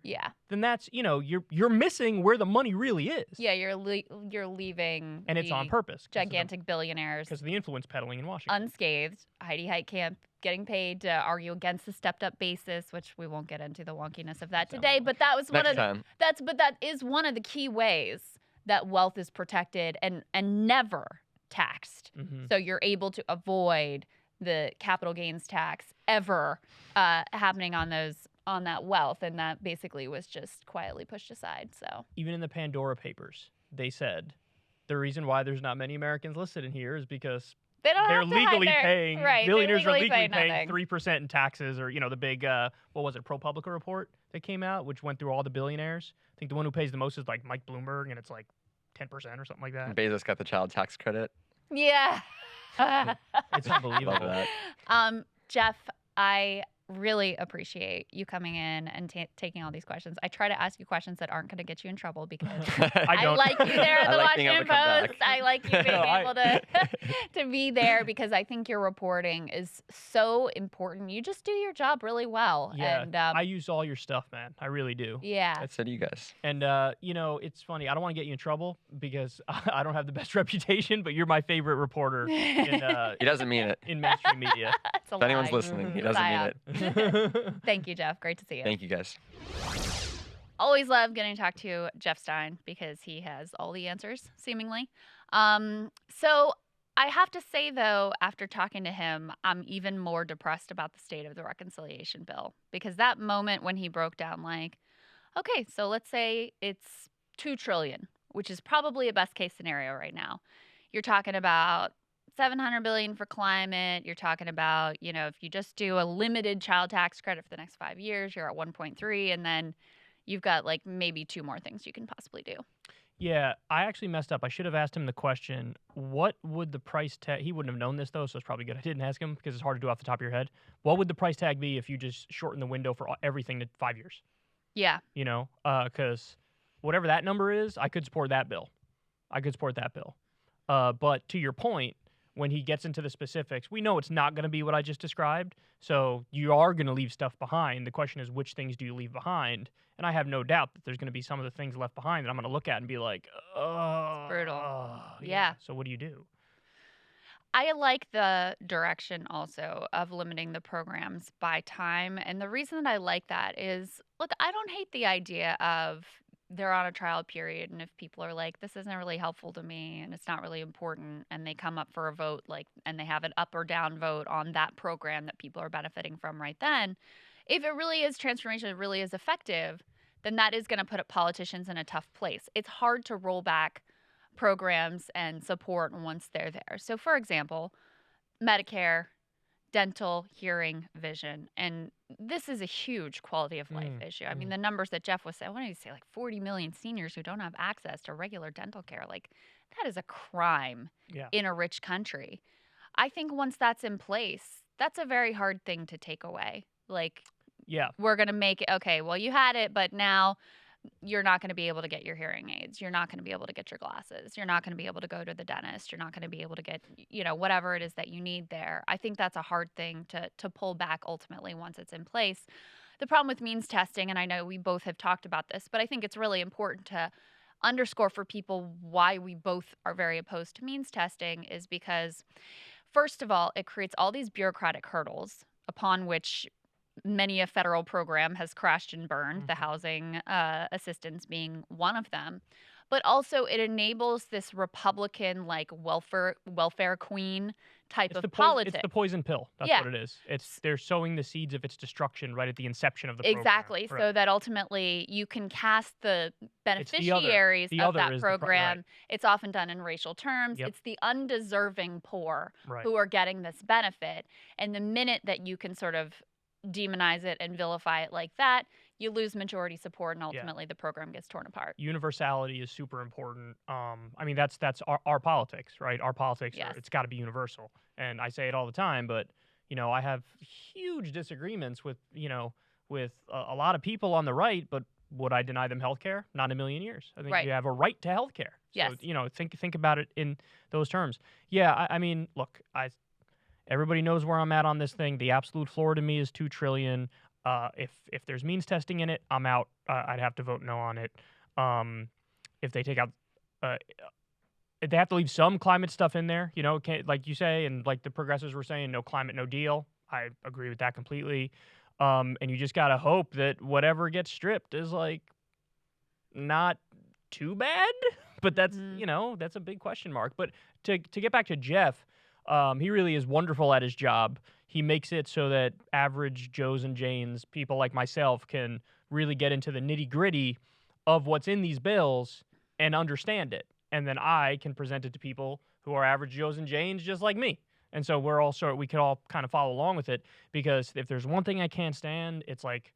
then that's, you're missing where the money really is. Yeah, you're leaving, and it's on purpose. Gigantic billionaires because of the influence peddling in Washington. Unscathed. Heidi Heitkamp getting paid to argue against the stepped-up basis, which we won't get into the wonkiness of that today. But that was that is one of the key ways that wealth is protected and never taxed. So you're able to avoid the capital gains tax ever happening on that wealth, and that basically was just quietly pushed aside. So even in the Pandora Papers, they said the reason why there's not many Americans listed in here is because they're legally paying, billionaires are legally paying 3% in taxes, or, the big, what was it, ProPublica report that came out, which went through all the billionaires. I think the one who pays the most is like Mike Bloomberg, and it's like 10% or something like that. Bezos got the child tax credit. Yeah. It's unbelievable. Love that. Jeff, I really appreciate you coming in and taking all these questions. I try to ask you questions that aren't going to get you in trouble because I like you there at the Washington Post. I like you being able to be there because I think your reporting is so important. You just do your job really well. Yeah, and, I use all your stuff, man. I really do. Yeah. I said you guys. And, it's funny. I don't want to get you in trouble because I don't have the best reputation, but you're my favorite reporter in, he doesn't mean it. In mainstream media. If anyone's listening, he doesn't mean it. Thank you, Jeff. Great to see you. Thank you, guys. Always love getting to talk to Jeff Stein because he has all the answers, seemingly. So I have to say, though, after talking to him, I'm even more depressed about the state of the reconciliation bill because that moment when he broke down, like, okay, so let's say it's $2 trillion, which is probably a best case scenario right now. You're talking about $700 billion for climate. You're talking about, if you just do a limited child tax credit for the next 5 years, you're at 1.3, and then you've got like maybe 2 more things you can possibly do. Yeah, I actually messed up. I should have asked him the question, what would the price tag, he wouldn't have known this though, so it's probably good I didn't ask him because it's hard to do off the top of your head. What would the price tag be if you just shorten the window for everything to 5 years? Yeah. Because whatever that number is, I could support that bill. But to your point, when he gets into the specifics, we know it's not going to be what I just described. So you are going to leave stuff behind. The question is, which things do you leave behind? And I have no doubt that there's going to be some of the things left behind that I'm going to look at and be like, oh. It's brutal. Yeah. So what do you do? I like the direction also of limiting the programs by time. And the reason that I like that is, look, I don't hate the idea of they're on a trial period, and if people are like, this isn't really helpful to me and it's not really important, and they come up for a vote, and they have an up or down vote on that program that people are benefiting from right then, if it really is transformation, it really is effective, then that is going to put politicians in a tough place. It's hard to roll back programs and support once they're there. So, for example, Medicare, dental, hearing, vision. And this is a huge quality of life issue. I mean, the numbers that Jeff was saying, what did he say, like 40 million seniors who don't have access to regular dental care. Like, that is a crime in a rich country. I think once that's in place, that's a very hard thing to take away. Like, we're going to make it, okay, well, you had it, but now you're not going to be able to get your hearing aids. You're not going to be able to get your glasses. You're not going to be able to go to the dentist. You're not going to be able to get, whatever it is that you need there. I think that's a hard thing to pull back ultimately once it's in place. The problem with means testing, and I know we both have talked about this, but I think it's really important to underscore for people why we both are very opposed to means testing is because, first of all, it creates all these bureaucratic hurdles upon which many a federal program has crashed and burned, the housing assistance being one of them. But also it enables this Republican, like, welfare queen type of politics. It's the poison pill. That's what it is. They're sowing the seeds of its destruction right at the inception of the program. Exactly. Right. So that ultimately you can cast the beneficiaries of that program. It's often done in racial terms. It's the undeserving poor who are getting this benefit. And the minute that you can sort of demonize it and vilify it like that, you lose majority support, and ultimately the program gets torn apart. Universality is super important. I mean, that's our politics, right? Our politics, it's got to be universal. And I say it all the time, but, I have huge disagreements with a lot of people on the right, but would I deny them health care? Not in a million years. I think you have a right to health care. Yes. So, think about it in those terms. Yeah, I mean, look, everybody knows where I'm at on this thing. The absolute floor to me is $2 trillion. If there's means testing in it, I'm out. I'd have to vote no on it. If they take out, if they have to leave some climate stuff in there, like you say, and like the progressives were saying, no climate, no deal. I agree with that completely. And you just gotta hope that whatever gets stripped is like not too bad. But that's that's a big question mark. But to get back to Jeff, he really is wonderful at his job. He makes it so that average Joes and Janes, people like myself, can really get into the nitty-gritty of what's in these bills and understand it. And then I can present it to people who are average Joes and Janes just like me. And so we can all kind of follow along with it, because if there's one thing I can't stand, it's like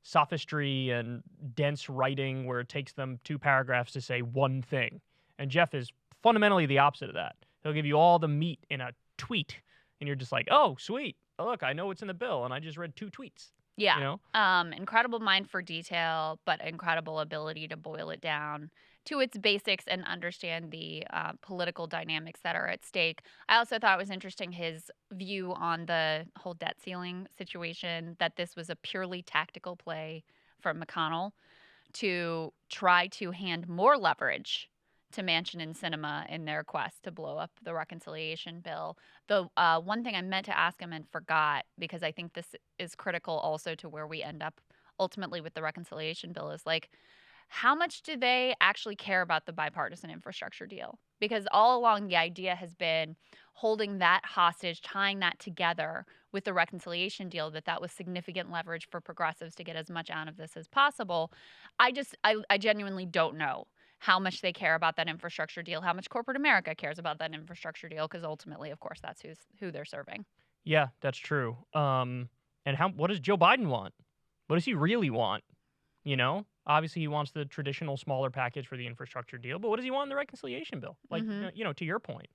sophistry and dense writing where it takes them 2 paragraphs to say one thing. And Jeff is fundamentally the opposite of that. He'll give you all the meat in a tweet, and you're just like, oh, sweet. Oh, look, I know what's in the bill, and I just read 2 tweets. Yeah. You know? Incredible mind for detail, but incredible ability to boil it down to its basics and understand the political dynamics that are at stake. I also thought it was interesting his view on the whole debt ceiling situation, that this was a purely tactical play from McConnell to try to hand more leverage to Manchin and Sinema in their quest to blow up the reconciliation bill. The one thing I meant to ask him and forgot, because I think this is critical also to where we end up ultimately with the reconciliation bill, is like, how much do they actually care about the bipartisan infrastructure deal? Because all along the idea has been holding that hostage, tying that together with the reconciliation deal, that was significant leverage for progressives to get as much out of this as possible. I genuinely don't know how much they care about that infrastructure deal, how much corporate America cares about that infrastructure deal, because ultimately, of course, that's who they're serving. Yeah, that's true. And what does Joe Biden want? What does he really want? You know, obviously he wants the traditional smaller package for the infrastructure deal, but what does he want in the reconciliation bill? Like, to your point,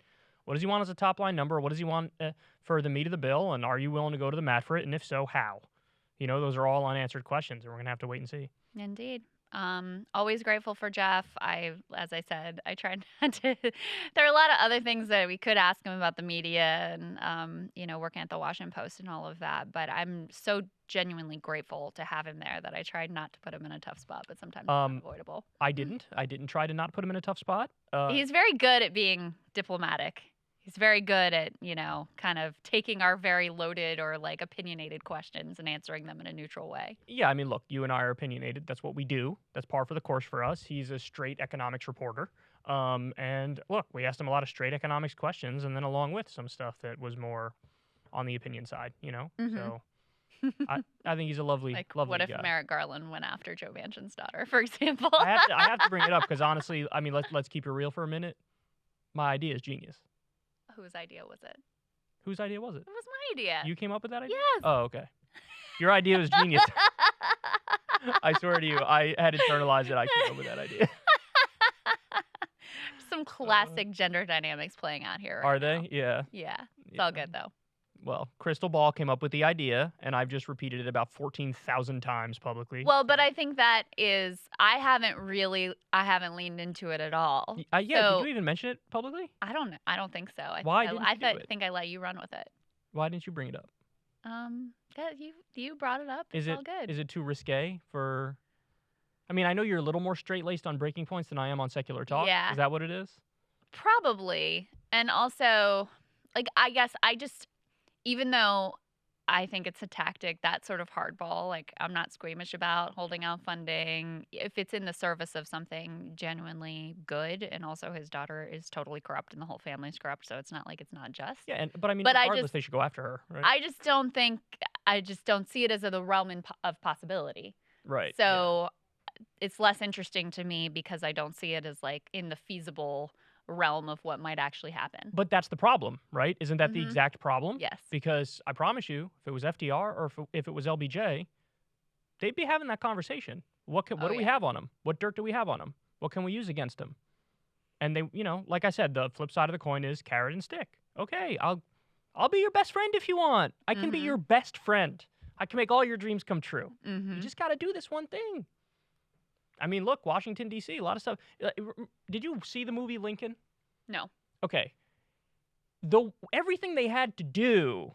what does he want as a top line number? What does he want for the meat of the bill? And are you willing to go to the mat for it? And if so, how? Those are all unanswered questions, and we're going to have to wait and see. Indeed. Always grateful for Jeff. As I said, I tried not to. There are a lot of other things that we could ask him about the media and, working at the Washington Post and all of that. But I'm so genuinely grateful to have him there that I tried not to put him in a tough spot, but sometimes it's unavoidable. I didn't try to not put him in a tough spot. He's very good at being diplomatic. He's very good at, kind of taking our very loaded or like opinionated questions and answering them in a neutral way. Yeah, I mean, look, you and I are opinionated. That's what we do. That's par for the course for us. He's a straight economics reporter. And look, we asked him a lot of straight economics questions, and then along with some stuff that was more on the opinion side, So I think he's a lovely guy. What if Merrick Garland went after Joe Manchin's daughter, for example? I have to bring it up because honestly, I mean, let's keep it real for a minute. My idea is genius. Whose idea was it? Whose idea was it? It was my idea. You came up with that idea? Yes. Oh, okay. Your idea was genius. I swear to you, I had internalized it. I came up with that idea. Some classic gender dynamics playing out here. Are they? Yeah. Yeah. It's all good, though. Well, Krystal Ball came up with the idea, and I've just repeated it about 14,000 times publicly. Well, but I think that is, I haven't leaned into it at all. Yeah, did you even mention it publicly? I don't know. I don't think so. Why didn't you do it? I think I let you run with it. Why didn't you bring it up? You brought it up. It's all good. Is it too risque for... I mean, I know you're a little more straight-laced on breaking points than I am on secular talk. Yeah. Is that what it is? Probably. And also, I guess even though I think it's a tactic, that sort of hardball, I'm not squeamish about holding out funding if it's in the service of something genuinely good. And also his daughter is totally corrupt and the whole family's corrupt, so it's not like it's not just. Yeah, but I mean, regardless, they should go after her, right? I just don't see it as the realm of possibility. Right. So it's less interesting to me because I don't see it as in the feasible realm of what might actually happen. But that's the problem, right? Isn't that the exact problem? Yes. Because I promise you, if it was FDR or if it was LBJ, they'd be having that conversation. What do we have on him? What dirt do we have on him? What can we use against him? And they, like I said, the flip side of the coin is carrot and stick. Okay, I'll be your best friend if you want. I can be your best friend. I can make all your dreams come true. You just got to do this one thing. I mean, look, Washington, D.C., a lot of stuff. Did you see the movie Lincoln? No. Okay. Everything they had to do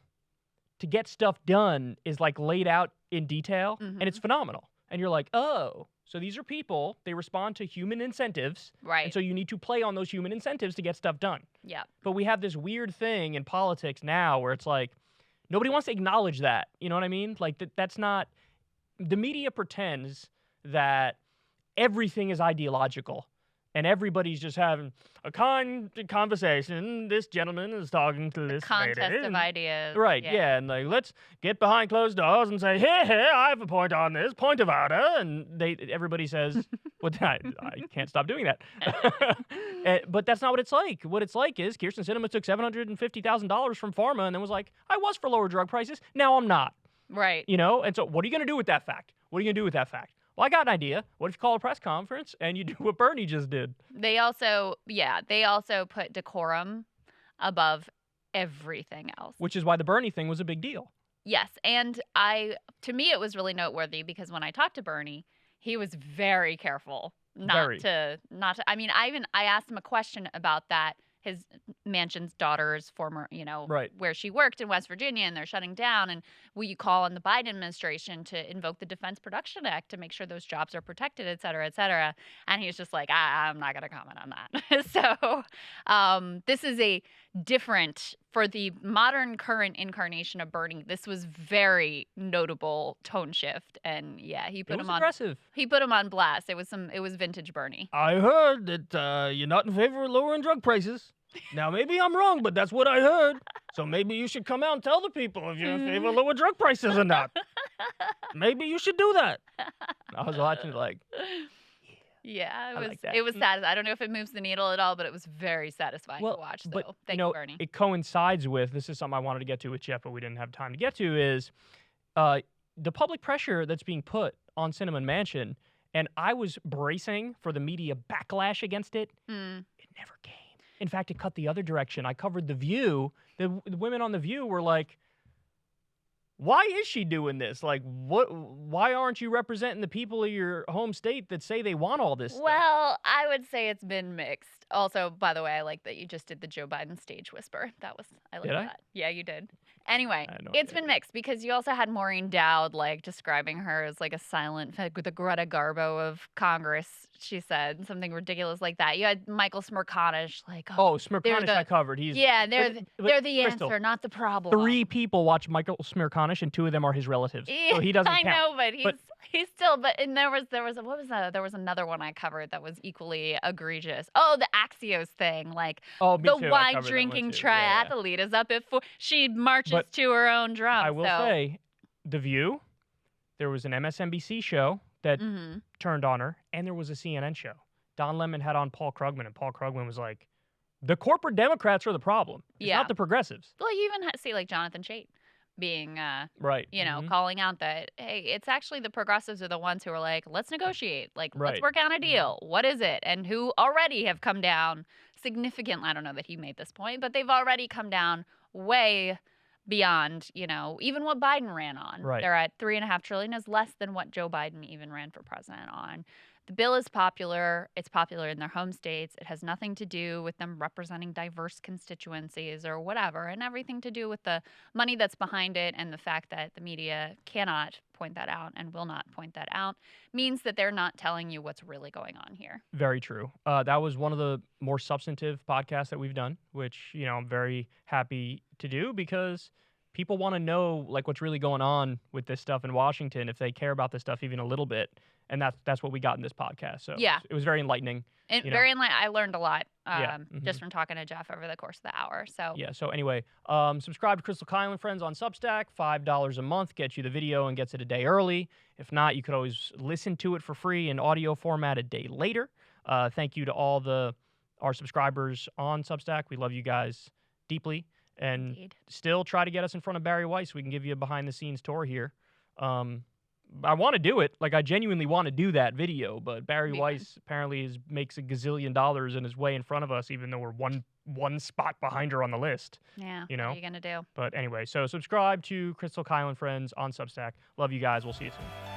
to get stuff done is laid out in detail, and it's phenomenal. And you're like, oh, so these are people, they respond to human incentives. Right. And so you need to play on those human incentives to get stuff done. Yeah. But we have this weird thing in politics now where it's nobody wants to acknowledge that. You know what I mean? That's not, the media pretends that everything is ideological and everybody's just having a conversation. This gentleman is talking to this Contest lady. of ideas. Right, yeah, and like, let's get behind closed doors and say, hey, I have a point on this, point of order, and everybody says, "What? I can't stop doing that." But that's not what it's like. What it's like is Kyrsten Sinema took $750,000 from pharma and then was like, I was for lower drug prices, now I'm not. Right. You know, and so what are you going to do with that fact? What are you going to do with that fact? Well, I got an idea. What if you call a press conference and you do what Bernie just did? They also put decorum above everything else. Which is why the Bernie thing was a big deal. Yes, and to me it was really noteworthy because when I talked to Bernie, he was very careful not to. I mean, I asked him a question about that. His Manchin's daughter's former, where she worked in West Virginia, and they're shutting down. And will you call on the Biden administration to invoke the Defense Production Act to make sure those jobs are protected, et cetera, et cetera? And he was just like, I'm not going to comment on that. So this is a different, for the modern current incarnation of Bernie, this was very notable tone shift. And yeah, he put him on aggressive. He put him on blast. It was vintage Bernie. I heard that you're not in favor of lowering drug prices. Now, maybe I'm wrong, but that's what I heard. So maybe you should come out and tell the people if you're in favor of lower drug prices or not. Maybe you should do that. I was watching like, yeah, like that. It was sad. I don't know if it moves the needle at all, but it was very satisfying to watch. So but, thank you, Bernie. It coincides with, this is something I wanted to get to with Jeff, but we didn't have time to get to, is the public pressure that's being put on Sinema and Manchin, and I was bracing for the media backlash against it. It never came. In fact, it cut the other direction. I covered The View. The women on The View were like, why is she doing this? Like, why aren't you representing the people of your home state that say they want all this stuff? Well, I would say it's been mixed. Also, by the way, I like that you just did the Joe Biden stage whisper. I like that. Yeah, you did. Anyway, it's been mixed because you also had Maureen Dowd like describing her as like a silent, the Greta Garbo of Congress. She said something ridiculous like that. You had Michael Smerconish like, Smerconish I covered. They're the Krystal, answer, not the problem. 3 people watch Michael Smerconish, and 2 of them are his relatives. Yeah, so he doesn't count. I know, but he's still. And there was another one I covered that was equally egregious. Oh, the Axios thing, like the wine drinking triathlete is up at 4. She marches to her own drum. I will say, The View. There was an MSNBC show that turned on her, and there was a CNN show. Don Lemon had on Paul Krugman, and Paul Krugman was like, the corporate Democrats are the problem. It's not the progressives. Well, you even see like Jonathan Chait being, right. Calling out that, hey, it's actually the progressives are the ones who are like, let's negotiate. Like, let's work out a deal. What is it? And who already have come down significantly. I don't know that he made this point, but they've already come down way beyond, even what Biden ran on. Right. They're at $3.5 trillion is less than what Joe Biden even ran for president on. The bill is popular. It's popular in their home states. It has nothing to do with them representing diverse constituencies or whatever, and everything to do with the money that's behind it, and the fact that the media cannot point that out and will not point that out means that they're not telling you what's really going on here. Very true. That was one of the more substantive podcasts that we've done, which, I'm very happy to do because people want to know like what's really going on with this stuff in Washington if they care about this stuff even a little bit. And that's what we got in this podcast. So it was very enlightening. Very enlightening. I learned a lot just from talking to Jeff over the course of the hour. So So anyway, subscribe to Krystal Kyle and Friends on Substack. $5 a month gets you the video and gets it a day early. If not, you could always listen to it for free in audio format a day later. Thank you to all our subscribers on Substack. We love you guys deeply. And still try to get us in front of Barry Weiss so we can give you a behind-the-scenes tour here. I want to do it. Like, I genuinely want to do that video, but Barry Weiss apparently makes $1 gazillion and is way in front of us, even though we're one spot behind her on the list. Yeah, what are you going to do? But anyway, so subscribe to Krystal Kyle and Friends on Substack. Love you guys. We'll see you soon.